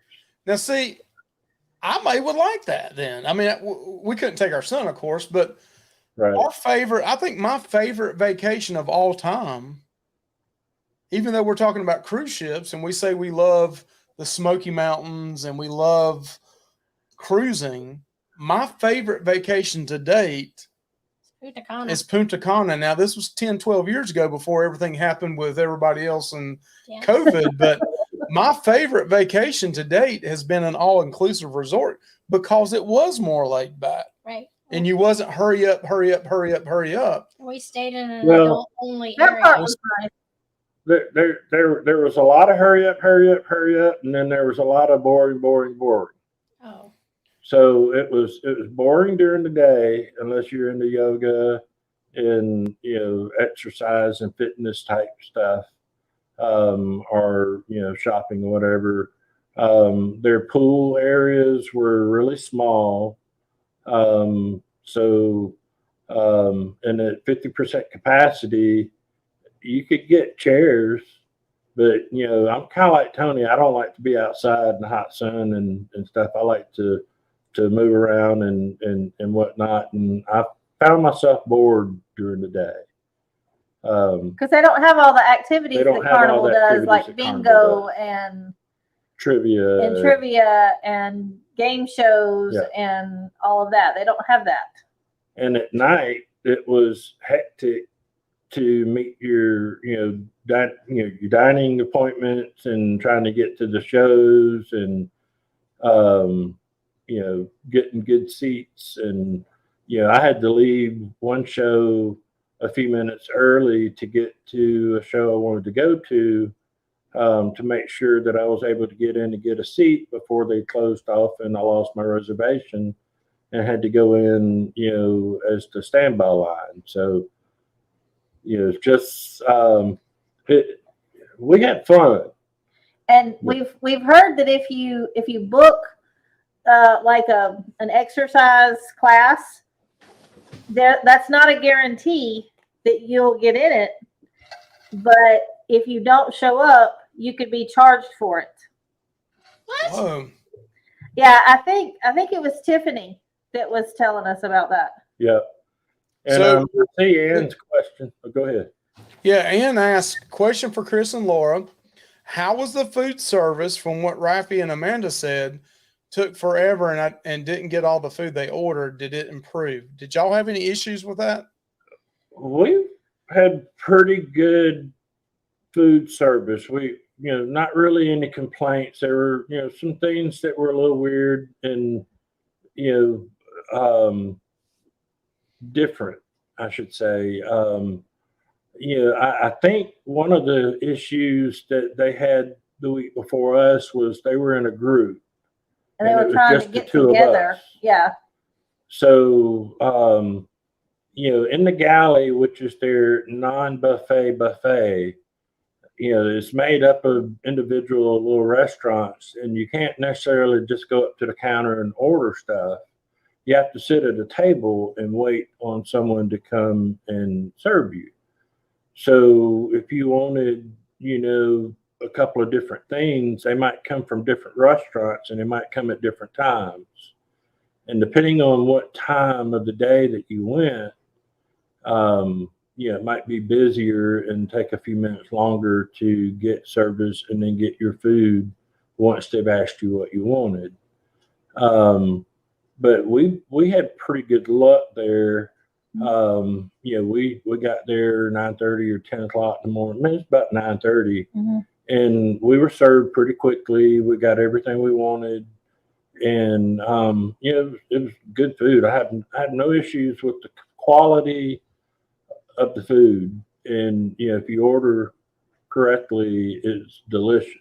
Speaker 1: Now, see, I would like that then. I mean, we couldn't take our son, of course, but I think my favorite vacation of all time, even though we're talking about cruise ships and we say we love the Smoky Mountains and we love cruising, my favorite vacation to date is Punta Cana. Now, this was 10, 12 years ago before everything happened with everybody else and COVID, but my favorite vacation to date has been an all-inclusive resort because it was more laid back.
Speaker 2: Right.
Speaker 1: And you wasn't hurry up.
Speaker 2: We stayed in an adult-only area.
Speaker 4: Part was nice.
Speaker 3: There was a lot of hurry up, and then there was a lot of boring.
Speaker 2: Oh.
Speaker 3: So it was boring during the day unless you're into yoga and exercise and fitness type stuff. or shopping or whatever. Their pool areas were really small, so and at 50% capacity, you could get chairs. But I'm kind of like Tony. I don't like to be outside in the hot sun and stuff. I like to move around and whatnot. And I found myself bored during the day.
Speaker 4: Because they don't have all the activities
Speaker 3: They don't
Speaker 4: that
Speaker 3: have all
Speaker 4: Carnival
Speaker 3: the
Speaker 4: does,
Speaker 3: activities
Speaker 4: like
Speaker 3: that
Speaker 4: bingo
Speaker 3: Carnival does.
Speaker 4: and
Speaker 3: Trivia.
Speaker 4: and game shows
Speaker 3: Yeah.
Speaker 4: and all of that. They don't have that.
Speaker 3: And at night, it was hectic to meet your your dining appointments and trying to get to the shows and getting good seats. And I had to leave one show a few minutes early to get to a show I wanted to go to make sure that I was able to get in and get a seat before they closed off, and I lost my reservation and had to go in as the standby line. So it's just we had fun.
Speaker 4: And we've heard that if you book like an exercise class, that's not a guarantee that you'll get in it. But if you don't show up, you could be charged for it.
Speaker 2: What?
Speaker 1: Whoa.
Speaker 4: Yeah, I think it was Tiffany that was telling us about that.
Speaker 3: Yeah. And
Speaker 1: So-
Speaker 3: see Ann's question. Oh, go ahead.
Speaker 1: Yeah, Ann asked, question for Chris and Laura. How was the food service? From what Rafi and Amanda said, took forever and didn't get all the food they ordered. Did it improve? Did y'all have any issues with that?
Speaker 3: We had pretty good food service. We, not really any complaints. There were, some things that were a little weird and, different, I should say. I think one of the issues that they had the week before us was they were in a group.
Speaker 4: And they
Speaker 3: And it
Speaker 4: were
Speaker 3: was
Speaker 4: trying to
Speaker 3: just the
Speaker 4: get
Speaker 3: two of
Speaker 4: together.
Speaker 3: us.
Speaker 4: Yeah.
Speaker 3: So, in the galley, which is their non-buffet buffet, it's made up of individual little restaurants, and you can't necessarily just go up to the counter and order stuff. You have to sit at a table and wait on someone to come and serve you. So if you wanted, a couple of different things, they might come from different restaurants and they might come at different times. And depending on what time of the day that you went, it might be busier and take a few minutes longer to get service and then get your food once they've asked you what you wanted. But we had pretty good luck there. We got there 9:30 or 10 o'clock in the morning. It was about 9:30, and we were served pretty quickly. We got everything we wanted, and it was good food. I had no issues with the quality of the food, and if you order correctly, it's delicious.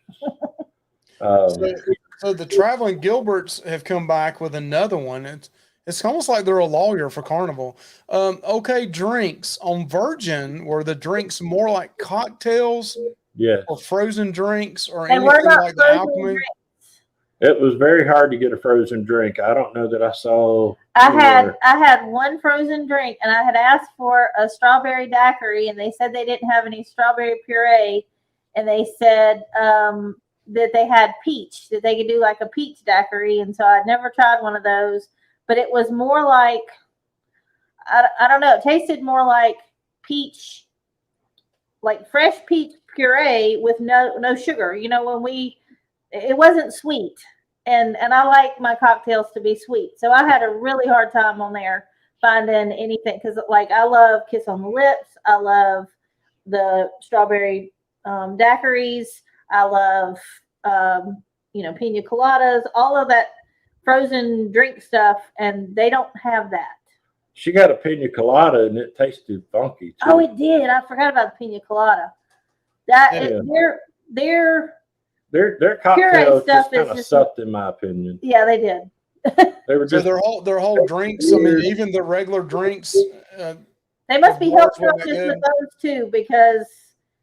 Speaker 1: So the traveling Gilberts have come back with another one. It's almost like they're a lawyer for Carnival. Okay, drinks on Virgin. Were the drinks more like cocktails
Speaker 3: Yes,
Speaker 1: or frozen drinks or
Speaker 4: They
Speaker 1: anything
Speaker 4: were not
Speaker 1: like the
Speaker 4: frozen
Speaker 1: alchemy?
Speaker 4: drinks.
Speaker 3: it was very hard to get a frozen drink. I don't know that I saw.
Speaker 4: I
Speaker 3: anywhere.
Speaker 4: had one frozen drink, and I had asked for a strawberry daiquiri, and they said they didn't have any strawberry puree, and they said that they had peach, that they could do like a peach daiquiri, and so I'd never tried one of those, but it was more like I don't know, it tasted more like peach, like fresh peach puree with no sugar. It wasn't sweet. And I like my cocktails to be sweet. So I had a really hard time on there finding anything, because I love Kiss on the Lips. I love the strawberry daiquiris. I love pina coladas, all of that frozen drink stuff, and they don't have that.
Speaker 3: She got a pina colada and it tasted funky too.
Speaker 4: Oh, it did. I forgot about the pina colada. That
Speaker 3: Yeah.
Speaker 4: their
Speaker 3: Their cocktails
Speaker 4: stuff
Speaker 3: just kind
Speaker 4: is
Speaker 3: of
Speaker 4: just-
Speaker 3: sucked, in my opinion.
Speaker 4: yeah, they did.
Speaker 3: They were
Speaker 1: So
Speaker 3: just
Speaker 1: their whole drinks. I mean, even the regular drinks.
Speaker 4: They must be
Speaker 1: The bars
Speaker 4: helped out
Speaker 1: wasn't
Speaker 4: just
Speaker 1: good.
Speaker 4: with those two, because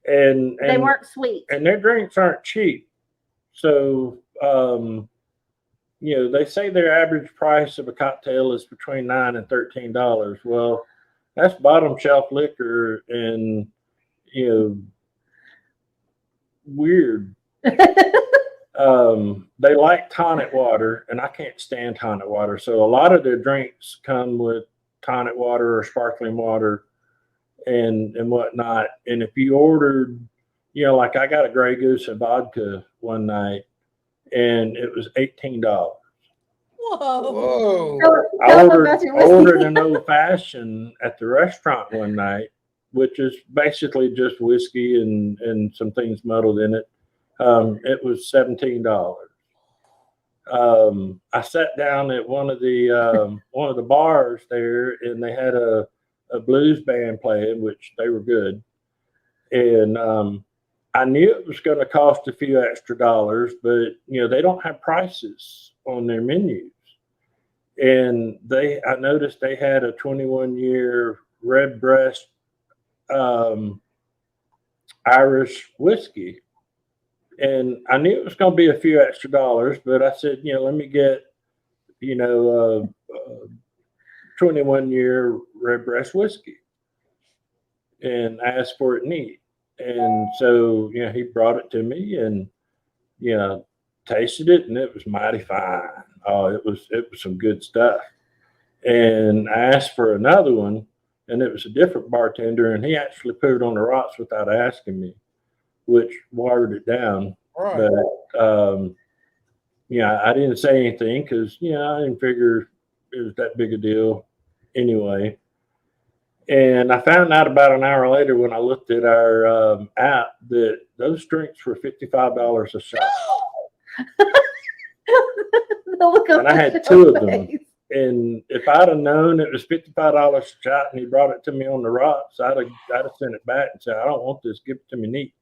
Speaker 3: and
Speaker 4: They weren't sweet.
Speaker 3: and their drinks aren't cheap. So, they say their average price of a cocktail is between $9 and $13. Well, that's bottom shelf liquor, and weird. They like tonic water, and I can't stand tonic water. So a lot of their drinks come with tonic water or sparkling water and whatnot. And if you ordered, like I got a Grey Goose and vodka one night, and it was $18.
Speaker 2: Whoa.
Speaker 1: Whoa.
Speaker 3: I ordered an old fashioned at the restaurant one night, which is basically just whiskey and some things muddled in it. It was $17. I sat down at one of the bars there, and they had a blues band playing, which they were good. And I knew it was going to cost a few extra dollars, but they don't have prices on their menus. And I noticed they had a 21-year Redbreast Irish whiskey. And I knew it was going to be a few extra dollars, but I said, let me get, 21-year Redbreast whiskey, and asked for it neat. And so, he brought it to me, and, tasted it, and it was mighty fine. Oh, it was some good stuff. And I asked for another one, and it was a different bartender, and he actually put it on the rocks without asking me, which watered it down.
Speaker 1: Right.
Speaker 3: But I didn't say anything because I didn't figure it was that big a deal anyway. And I found out about an hour later when I looked at our app that those drinks were $55 a shot. And I had two of them. And if I'd have known it was $55 a shot and he brought it to me on the rocks, I'd have sent it back and said, I don't want this. Give it to me neat.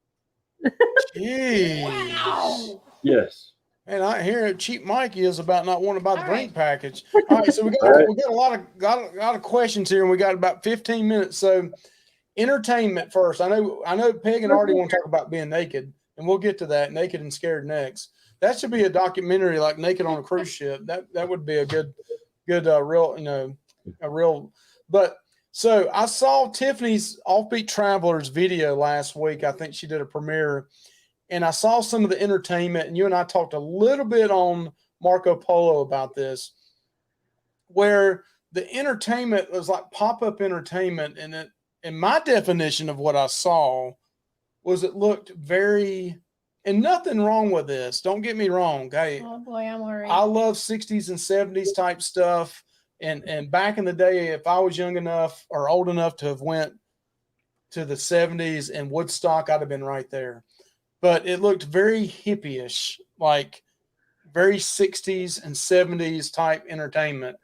Speaker 1: Jeez.
Speaker 2: Wow.
Speaker 3: Yes.
Speaker 1: And I hear Cheap Mikey is about not wanting to buy the drink package. All right, so we got a lot of questions here, and we got about 15 minutes. So, entertainment first. I know Peg and Artie want to talk about being naked, and we'll get to that. Naked and Scared next. That should be a documentary, like Naked on a Cruise Ship. That would be a good real. But so I saw Tiffany's Offbeat Travelers video last week. I think she did a premiere. And I saw some of the entertainment, and you and I talked a little bit on Marco Polo about this, where the entertainment was like pop-up entertainment. And my definition of what I saw was it looked very, and nothing wrong with this. Don't get me wrong. Okay.
Speaker 2: Oh boy, I'm worried.
Speaker 1: I love 60s and 70s type stuff. And back in the day, if I was young enough or old enough to have went to the 70s and Woodstock, I'd have been right there. But it looked very hippie-ish, like very 60s and 70s type entertainment.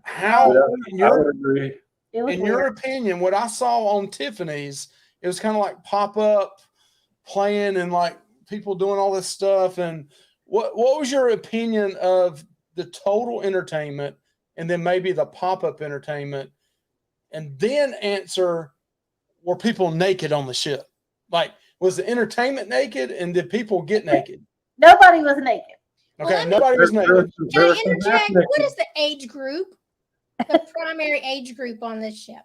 Speaker 1: How,
Speaker 3: I would agree.
Speaker 1: in your opinion, what I saw on Tiffany's, it was kind of like pop-up playing and like people doing all this stuff. And what was your opinion of the total entertainment and then maybe the pop-up entertainment? And then answer, were people naked on the ship? Like, was the entertainment naked, and did people get naked?
Speaker 4: Nobody was naked.
Speaker 1: Okay,
Speaker 2: Well,
Speaker 1: nobody was naked.
Speaker 2: Can I interject? What is the age group? The primary age group on this ship?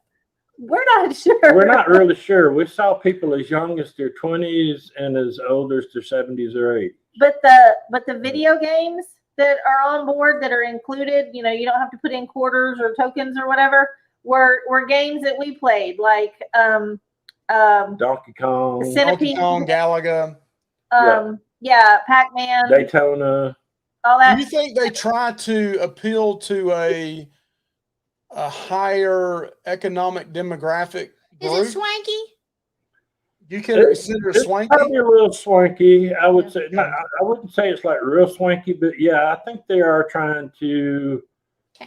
Speaker 4: We're not sure.
Speaker 3: We're not really sure. We saw people as young as their 20s and as old as their 70s or 80s.
Speaker 4: But the video games that are on board that are included, you don't have to put in quarters or tokens or whatever, were games that we played, like
Speaker 3: Donkey Kong,
Speaker 4: Centipede,
Speaker 1: Donkey Kong, Galaga.
Speaker 4: Pac-Man,
Speaker 3: Daytona.
Speaker 4: all that.
Speaker 1: Do you think they try to appeal to a higher economic demographic
Speaker 2: Is
Speaker 1: group?
Speaker 2: it swanky?
Speaker 1: You can consider it swanky?
Speaker 3: Probably a little swanky. I would say. I wouldn't say it's like real swanky, but yeah, I think they are trying to.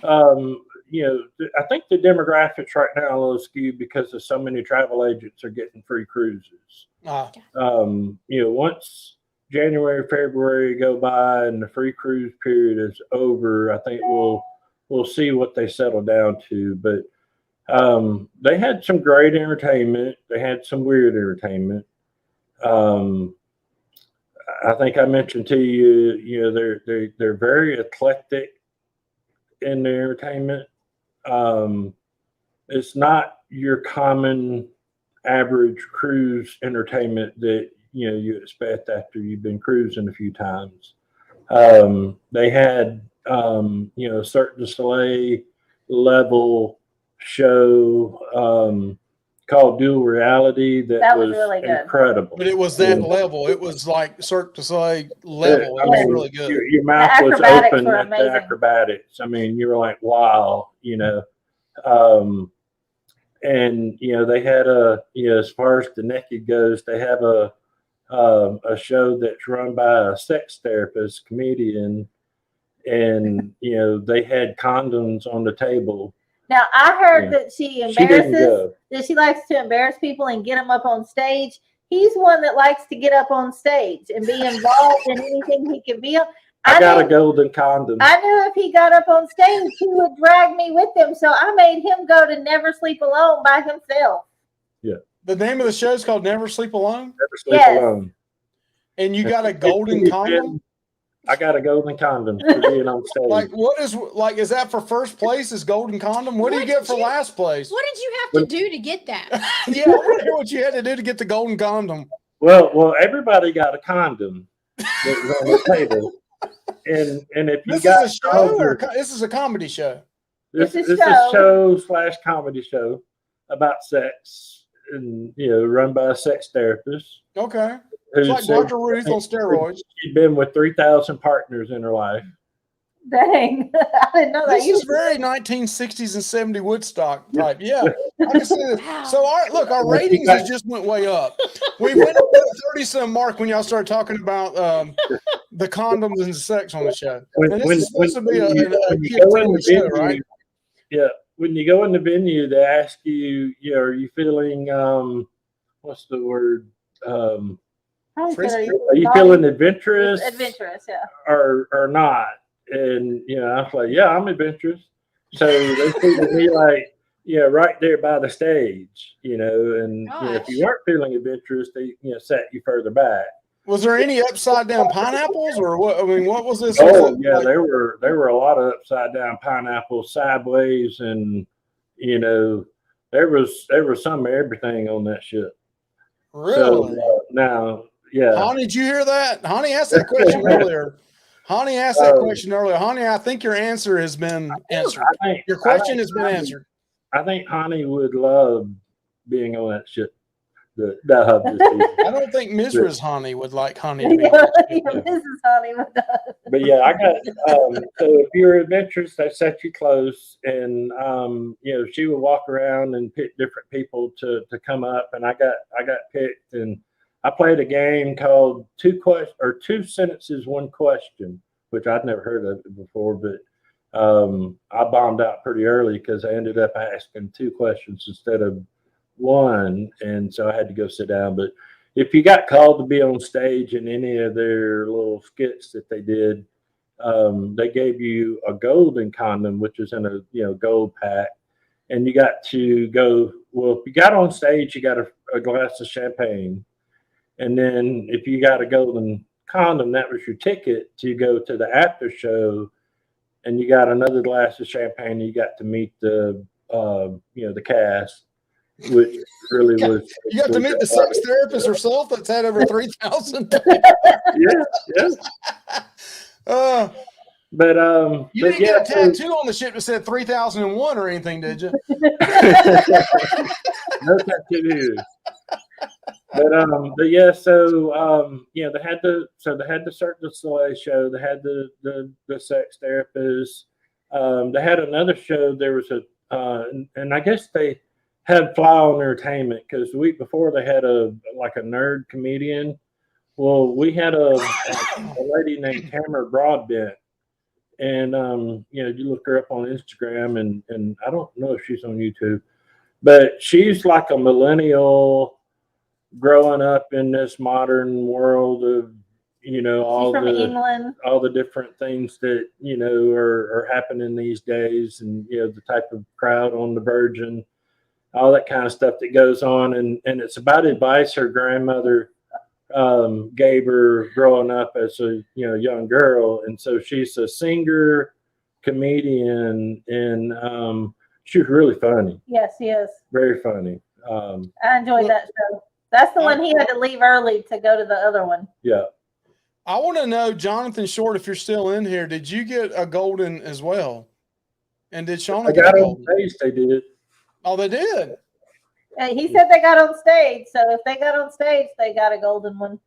Speaker 3: I think the demographics right now are a little skewed because of so many travel agents are getting free cruises. Once January, February go by and the free cruise period is over, I think we'll see what they settle down to. But They had some great entertainment. They had some weird entertainment. I think I mentioned to you, they're very eclectic in their entertainment. It's not your common average cruise entertainment that you expect after you've been cruising a few times. They had Cirque du Soleil level show called Dual Reality that
Speaker 4: was
Speaker 3: was
Speaker 4: really good.
Speaker 3: incredible.
Speaker 1: But it was that level. It was like Cirque du Soleil level.
Speaker 3: I
Speaker 1: It was
Speaker 3: mean,
Speaker 1: really good.
Speaker 3: Your mouth
Speaker 4: The
Speaker 3: was
Speaker 4: acrobatics
Speaker 3: open
Speaker 4: were
Speaker 3: at the
Speaker 4: amazing.
Speaker 3: acrobatics. I mean, you were like, wow, and they had as far as the naked goes, they have a show that's run by a sex therapist comedian, and they had condoms on the table.
Speaker 4: Now I heard
Speaker 3: Yeah.
Speaker 4: that she
Speaker 3: She didn't
Speaker 4: embarrasses.
Speaker 3: go.
Speaker 4: That she likes to embarrass people and get them up on stage. He's one that likes to get up on stage and be involved in anything he can be on.
Speaker 3: I got
Speaker 4: knew-
Speaker 3: a golden condom.
Speaker 4: I knew if he got up on stage, he would drag me with him. So I made him go to Never Sleep Alone by himself.
Speaker 1: The name of the show is called Never Sleep Alone,
Speaker 3: Never sleep
Speaker 4: Yes.
Speaker 3: alone.
Speaker 1: and you got a golden condom.
Speaker 3: I got a golden condom for being on stage.
Speaker 1: Like, is that for first place? Is golden condom? What do you
Speaker 2: What
Speaker 1: get
Speaker 2: did
Speaker 1: for
Speaker 2: you-
Speaker 1: last place?
Speaker 2: What did you have to do to get that?
Speaker 1: Yeah, I want to hear what you had to do to get the golden condom.
Speaker 3: Well, everybody got a condom that was on the table, and if you
Speaker 1: This
Speaker 3: got
Speaker 1: is a show, or
Speaker 3: older-
Speaker 1: this is a comedy show.
Speaker 4: It's a
Speaker 3: this is
Speaker 4: show.
Speaker 3: show/comedy show about sex, and run by a sex therapist
Speaker 1: Okay,
Speaker 3: who
Speaker 1: it's like
Speaker 3: said
Speaker 1: Dr. Ruth on steroids.
Speaker 3: she'd been with 3,000 partners in her life.
Speaker 4: Dang, I didn't know that.
Speaker 1: This is very 1960s and 70 Woodstock type. Yeah, I can see this.
Speaker 2: Wow.
Speaker 1: So our ratings has just went way up. We went up to the 30-some mark when y'all started talking about the condoms and sex on the show. And this is supposed to be a
Speaker 3: when you
Speaker 1: kid
Speaker 3: go in
Speaker 1: friendly
Speaker 3: the
Speaker 1: show,
Speaker 3: venue,
Speaker 1: right?
Speaker 3: yeah, when you go in the venue, they ask you, are you feeling what's the word?
Speaker 4: Probably
Speaker 1: Frisbee?
Speaker 4: said
Speaker 3: Are you feeling adventurous?
Speaker 4: adventurous? Yeah.
Speaker 3: or not? And I was like, yeah, I'm adventurous. So they treated me like, right there by the stage, and if you
Speaker 2: Gosh.
Speaker 3: weren't feeling adventurous, they sat you further back.
Speaker 1: Was there any upside down pineapples, or what? I mean, what was this?
Speaker 3: Oh
Speaker 1: Was it
Speaker 3: yeah,
Speaker 1: like-
Speaker 3: there were a lot of upside down pineapples, sideways, and there was some of everything on that ship.
Speaker 1: really?
Speaker 3: So now, yeah,
Speaker 1: Honey, did you hear that? Honey asked that question earlier. Honey asked that question earlier. Honey, I think your answer has been answered. Your question has been answered.
Speaker 3: I think Honey would love being on that ship. That hub this season.
Speaker 1: I don't think Mrs. Honey would like Honey to be on
Speaker 4: Yeah,
Speaker 1: that ship.
Speaker 4: Mrs. Honeywood does.
Speaker 3: But yeah, I got so if you're adventurous, they set you close, and she would walk around and pick different people to come up, and I got picked, and I played a game called two sentences, one question, which I'd never heard of it before, but I bombed out pretty early because I ended up asking two questions instead of one, and so I had to go sit down. But if you got called to be on stage in any of their little skits that they did, they gave you a golden condom, which is in a gold pack, and you got to go. Well, if you got on stage, you got a glass of champagne, and then if you got a golden condom, that was your ticket to go to the after show, and you got another glass of champagne. And you got to meet the cast, which really was.
Speaker 1: You got to meet the sex therapist herself that's had over 3,000.
Speaker 3: Yeah. But
Speaker 1: You
Speaker 3: but
Speaker 1: didn't
Speaker 3: yeah,
Speaker 1: get a tattoo on the ship that said 3001 or anything, did you?
Speaker 3: no tattoos. But yeah, so they had the Cirque du Soleil show. They had the sex therapist. They had another show. There was and I guess they had Fly On Entertainment because the week before they had a nerd comedian. Well, we had a lady named Tamara Broadbent, and you look her up on Instagram, and I don't know if she's on YouTube, but she's like a millennial growing up in this modern world of all
Speaker 4: She's from England.
Speaker 3: all the different things that are happening these days, and the type of crowd on the Virgin. all that kind of stuff that goes on. And it's about advice her grandmother gave her growing up as a young girl. And so she's a singer, comedian, and she was really funny.
Speaker 4: Yes, he is.
Speaker 3: Very funny.
Speaker 4: I enjoyed that show. That's the one he had to leave early to go to the other one.
Speaker 3: Yeah.
Speaker 1: I want to know, Jonathan Short, if you're still in here, did you get a golden as well? And did Shauna
Speaker 3: I
Speaker 1: get
Speaker 3: got
Speaker 1: a
Speaker 3: on
Speaker 1: golden?
Speaker 3: stage, they did.
Speaker 1: Oh, they did.
Speaker 4: And he said they got on stage. So if they got on stage, they got a golden one.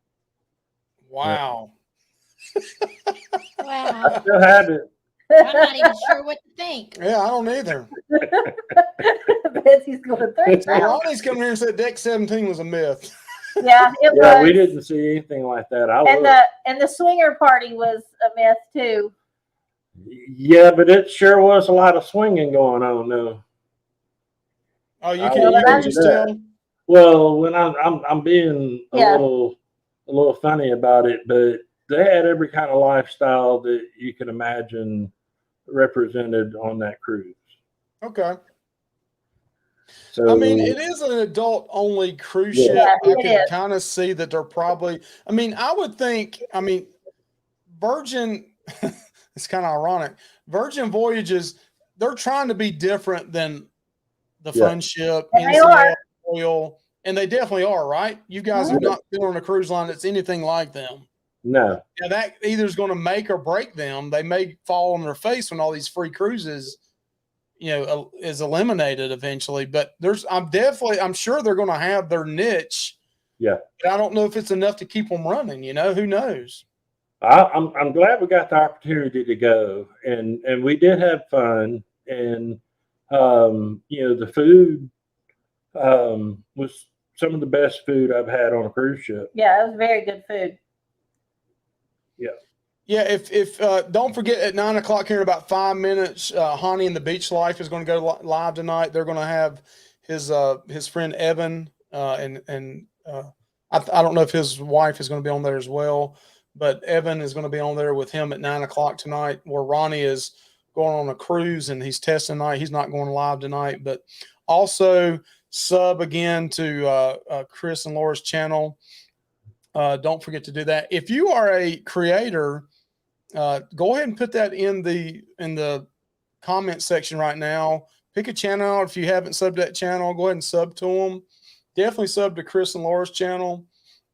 Speaker 1: Wow.
Speaker 2: Wow.
Speaker 3: Still have it.
Speaker 2: I'm not even sure what to think.
Speaker 1: Yeah, I don't either.
Speaker 4: Betsy's going through
Speaker 1: So
Speaker 4: now.
Speaker 1: Ronnie's come here and said Deck 17 was a myth.
Speaker 4: Yeah, it
Speaker 3: Yeah,
Speaker 4: was.
Speaker 3: we didn't see anything like that.
Speaker 4: And the swinger party was a myth too.
Speaker 3: Yeah, but it sure was a lot of swinging going on though.
Speaker 1: Oh, you
Speaker 3: I
Speaker 1: can,
Speaker 4: will
Speaker 1: you can
Speaker 4: tell
Speaker 1: just
Speaker 3: you that.
Speaker 1: tell.
Speaker 3: Well, when I'm being a
Speaker 4: Yeah.
Speaker 3: little funny about it, but they had every kind of lifestyle that you can imagine represented on that cruise.
Speaker 1: Okay.
Speaker 3: So
Speaker 1: I mean, it is an adult-only cruise
Speaker 3: Yeah.
Speaker 1: ship.
Speaker 4: Yeah,
Speaker 1: I
Speaker 4: it
Speaker 1: can
Speaker 4: is.
Speaker 1: kind of see that they're probably. I mean, I would think. I mean, Virgin. It's kind of ironic. Virgin Voyages. They're trying to be different than the
Speaker 3: Yeah.
Speaker 1: Fun Ship,
Speaker 4: And they
Speaker 1: NCL,
Speaker 4: are.
Speaker 1: Royal, and they definitely are. Right? You guys have not been on a cruise line that's anything like them.
Speaker 3: no,
Speaker 1: Now that either is going to make or break them. They may fall on their face when all these free cruises, is eliminated eventually. But I'm sure they're going to have their niche.
Speaker 3: yeah.
Speaker 1: But I don't know if it's enough to keep them running. Who knows?
Speaker 3: I'm glad we got the opportunity to go, and we did have fun, and the food was some of the best food I've had on a cruise ship.
Speaker 4: Yeah, it was very good food.
Speaker 1: Yeah. If don't forget at 9:00 here in about 5 minutes, Honey and the Beach Life is going to go live tonight. They're going to have his friend Evan and I don't know if his wife is going to be on there as well. But Evan is going to be on there with him at 9:00 tonight, where Ronnie is going on a cruise and he's testing tonight. He's not going live tonight, but also sub again to Chris and Laura's channel. Don't forget to do that. If you are a creator, go ahead and put that in the comment section right now. Pick a channel out. If you haven't subbed that channel, go ahead and sub to them. Definitely sub to Chris and Laura's channel.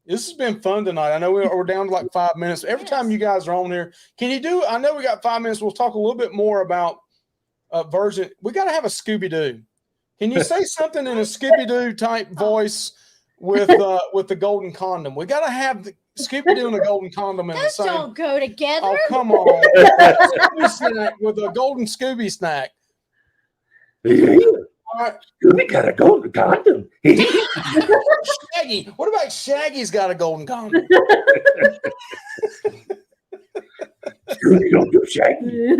Speaker 1: This has been fun tonight. I know we're down to like 5 minutes. Every time you guys are on here, I know we got 5 minutes. We'll talk a little bit more about Virgin. We got to have a Scooby-Doo. Can you say something in a Scooby-Doo type voice with the golden condom? We got to have the Scooby-Doo and a golden condom in the
Speaker 2: Those
Speaker 1: same.
Speaker 2: don't go together.
Speaker 1: Oh, come on. Scooby snack with a golden Scooby snack. All right.
Speaker 3: We got a golden condom.
Speaker 1: Shaggy. What about Shaggy's got a golden condom?
Speaker 3: Scooby don't do Shaggy.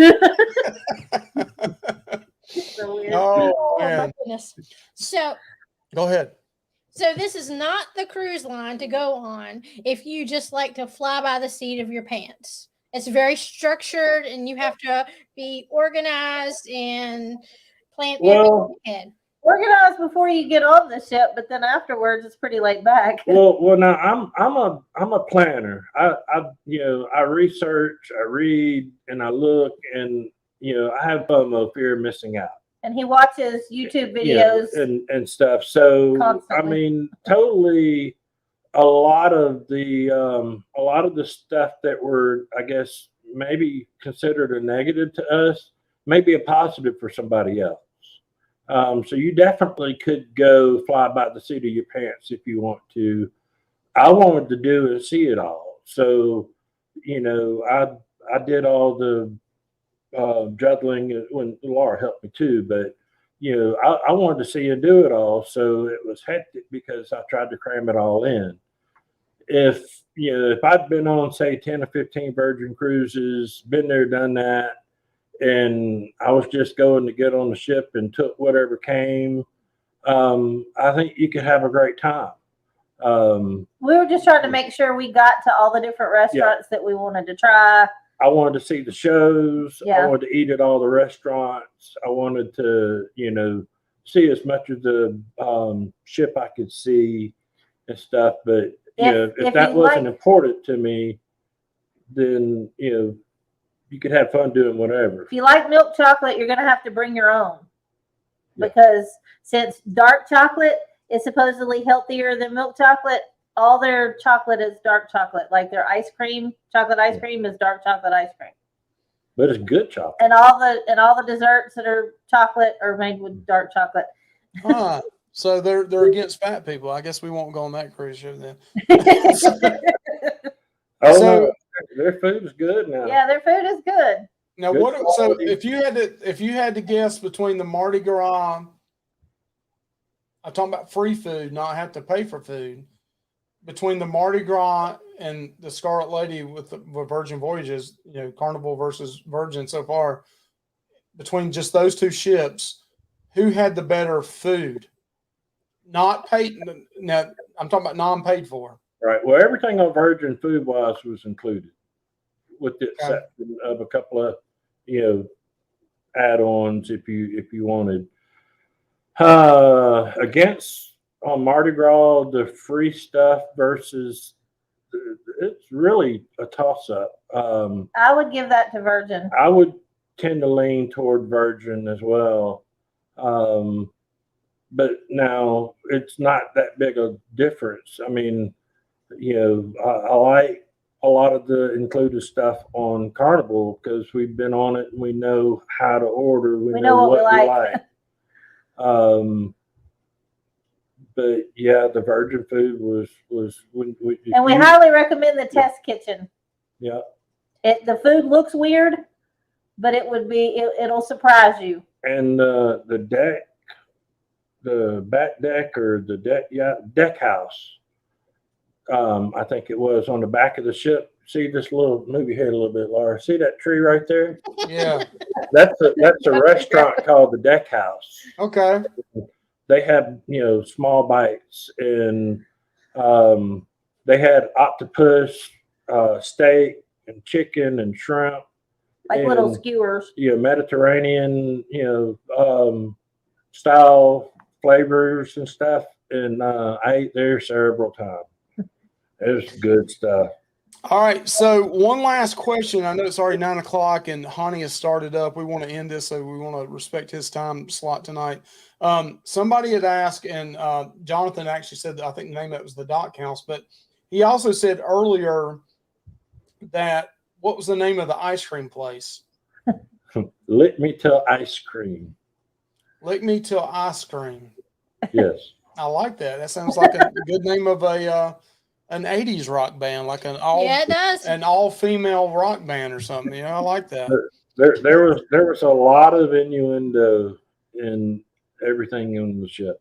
Speaker 4: So weird.
Speaker 1: Oh,
Speaker 2: Oh my
Speaker 1: man.
Speaker 2: goodness. So
Speaker 1: Go ahead.
Speaker 2: this is not the cruise line to go on if you just like to fly by the seat of your pants. It's very structured and you have to be organized and plan
Speaker 3: Well-
Speaker 2: everything ahead.
Speaker 4: Organized before you get on the ship, but then afterwards it's pretty laid back.
Speaker 3: Well, now I'm a planner. I research, I read, and I look, and I have FOMO, fear of missing out.
Speaker 4: And he watches YouTube
Speaker 3: Yeah,
Speaker 4: videos.
Speaker 3: and stuff. So
Speaker 4: Constantly.
Speaker 3: I mean, totally. A lot of the stuff that were, I guess, maybe considered a negative to us, may be a positive for somebody else. So you definitely could go fly by the seat of your pants if you want to. I wanted to do and see it all. So, I did all the juggling when Laura helped me too, but I wanted to see and do it all. So it was hectic because I tried to cram it all in. If I'd been on, say, 10 or 15 Virgin cruises, been there, done that, and I was just going to get on the ship and took whatever came, I think you could have a great time.
Speaker 4: We were just trying to make sure we got to all the different restaurants that we wanted to try.
Speaker 3: I wanted to see the shows.
Speaker 4: Yeah.
Speaker 3: I wanted to eat at all the restaurants. I wanted to, see as much of the ship I could see and stuff. But if that
Speaker 4: you
Speaker 3: wasn't
Speaker 4: like-
Speaker 3: important to me, then you could have fun doing whatever.
Speaker 4: If you like milk chocolate, you're going to have to bring your own.
Speaker 3: Yeah.
Speaker 4: Because since dark chocolate is supposedly healthier than milk chocolate, all their chocolate is dark chocolate. Like their chocolate ice cream is dark chocolate ice cream.
Speaker 3: But it's good chocolate.
Speaker 4: And all the desserts that are chocolate are made with dark chocolate.
Speaker 1: So they're against fat people. I guess we won't go on that cruise ship then.
Speaker 3: Oh,
Speaker 1: So-
Speaker 3: no, their food is good now.
Speaker 4: Yeah, their food is good.
Speaker 1: Now,
Speaker 3: Good
Speaker 1: so
Speaker 3: quality.
Speaker 1: if you had to guess between the Mardi Gras, I'm talking about free food, not have to pay for food, between the Mardi Gras and the Scarlet Lady with Virgin Voyages, Carnival versus Virgin so far, between just those two ships, who had the better food? Not paid. Now, I'm talking about non-paid for.
Speaker 3: Right. Well, everything on Virgin food wise was included, with the
Speaker 1: Okay.
Speaker 3: exception of a couple of add-ons if you wanted. Against on Mardi Gras, the free stuff versus it's really a toss-up.
Speaker 4: I would give that to Virgin.
Speaker 3: I would tend to lean toward Virgin as well. But now it's not that big a difference. I mean, I like a lot of the included stuff on Carnival because we've been on it and we know how to order. We know what we like. But yeah, the Virgin food was when
Speaker 4: And we highly recommend the test kitchen.
Speaker 3: Yeah.
Speaker 4: The food looks weird, but it'll surprise you.
Speaker 3: And the deck, the back deck or the deck house. I think it was on the back of the ship. See this little movie here a little bit, Laura. See that tree right there?
Speaker 1: Yeah.
Speaker 3: That's a restaurant called the Deck House.
Speaker 1: Okay.
Speaker 3: They had small bites, and they had octopus, steak, and chicken and shrimp,
Speaker 4: Like
Speaker 3: and,
Speaker 4: little skewers.
Speaker 3: Mediterranean style flavors and stuff. And I ate there several times. It was good stuff.
Speaker 1: All right. So one last question. I know it's already 9:00 and Hani has started up. We want to end this, so we want to respect his time slot tonight. Somebody had asked, and Jonathan actually said that I think the name of it was the Dock House, but he also said earlier that what was the name of the ice cream place?
Speaker 3: Lick me till ice cream.
Speaker 1: Lick Me Till Ice Cream.
Speaker 3: Yes.
Speaker 1: I like that. That sounds like a good name of an 80s rock band, like an
Speaker 2: Yeah, it does.
Speaker 1: all-female rock band or something. I like that.
Speaker 3: There was a lot of innuendo in everything on the ship.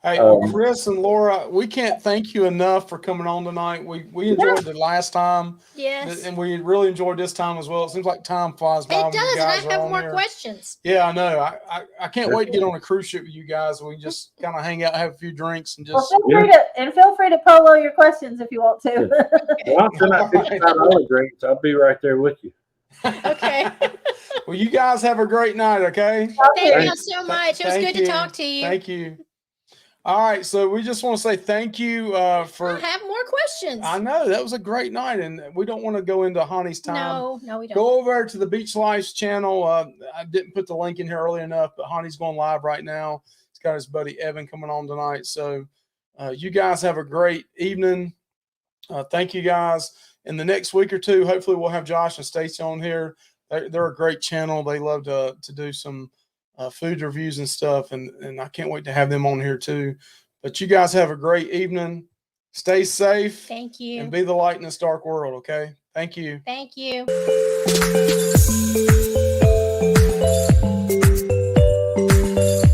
Speaker 1: Hey, well, Chris and Laura, we can't thank you enough for coming on tonight. We enjoyed the last time,
Speaker 2: Yes.
Speaker 1: and we really enjoyed this time as well. It seems like time flies by.
Speaker 2: It
Speaker 1: when you
Speaker 2: does, and I
Speaker 1: guys are
Speaker 2: have
Speaker 1: on
Speaker 2: more
Speaker 1: here.
Speaker 2: questions.
Speaker 1: Yeah, I know. I can't wait to get on a cruise ship with you guys. We just kind of hang out, have a few drinks, and just.
Speaker 4: Well, feel free to polo your questions if you want to.
Speaker 3: Well, after that $55 drinks, I'll be right there with you.
Speaker 2: Okay.
Speaker 1: Well, you guys have a great night. Okay.
Speaker 2: Thank you so much. It was
Speaker 1: Thank
Speaker 2: good
Speaker 1: you.
Speaker 2: to talk to you.
Speaker 1: Thank you. All right, so we just want to say thank you for.
Speaker 2: I have more questions.
Speaker 1: I know that was a great night, and we don't want to go into Hani's time.
Speaker 2: No, we don't.
Speaker 1: Go over to the Beach Life channel. I didn't put the link in here early enough, but Hani's going live right now. He's got his buddy Evan coming on tonight. So you guys have a great evening. Thank you guys. In the next week or two, hopefully we'll have Josh and Stacy on here. They're a great channel. They love to do some food reviews and stuff, and I can't wait to have them on here too. But you guys have a great evening. Stay safe.
Speaker 2: Thank you.
Speaker 1: And be the light in this dark world, okay? Thank you.
Speaker 2: Thank you.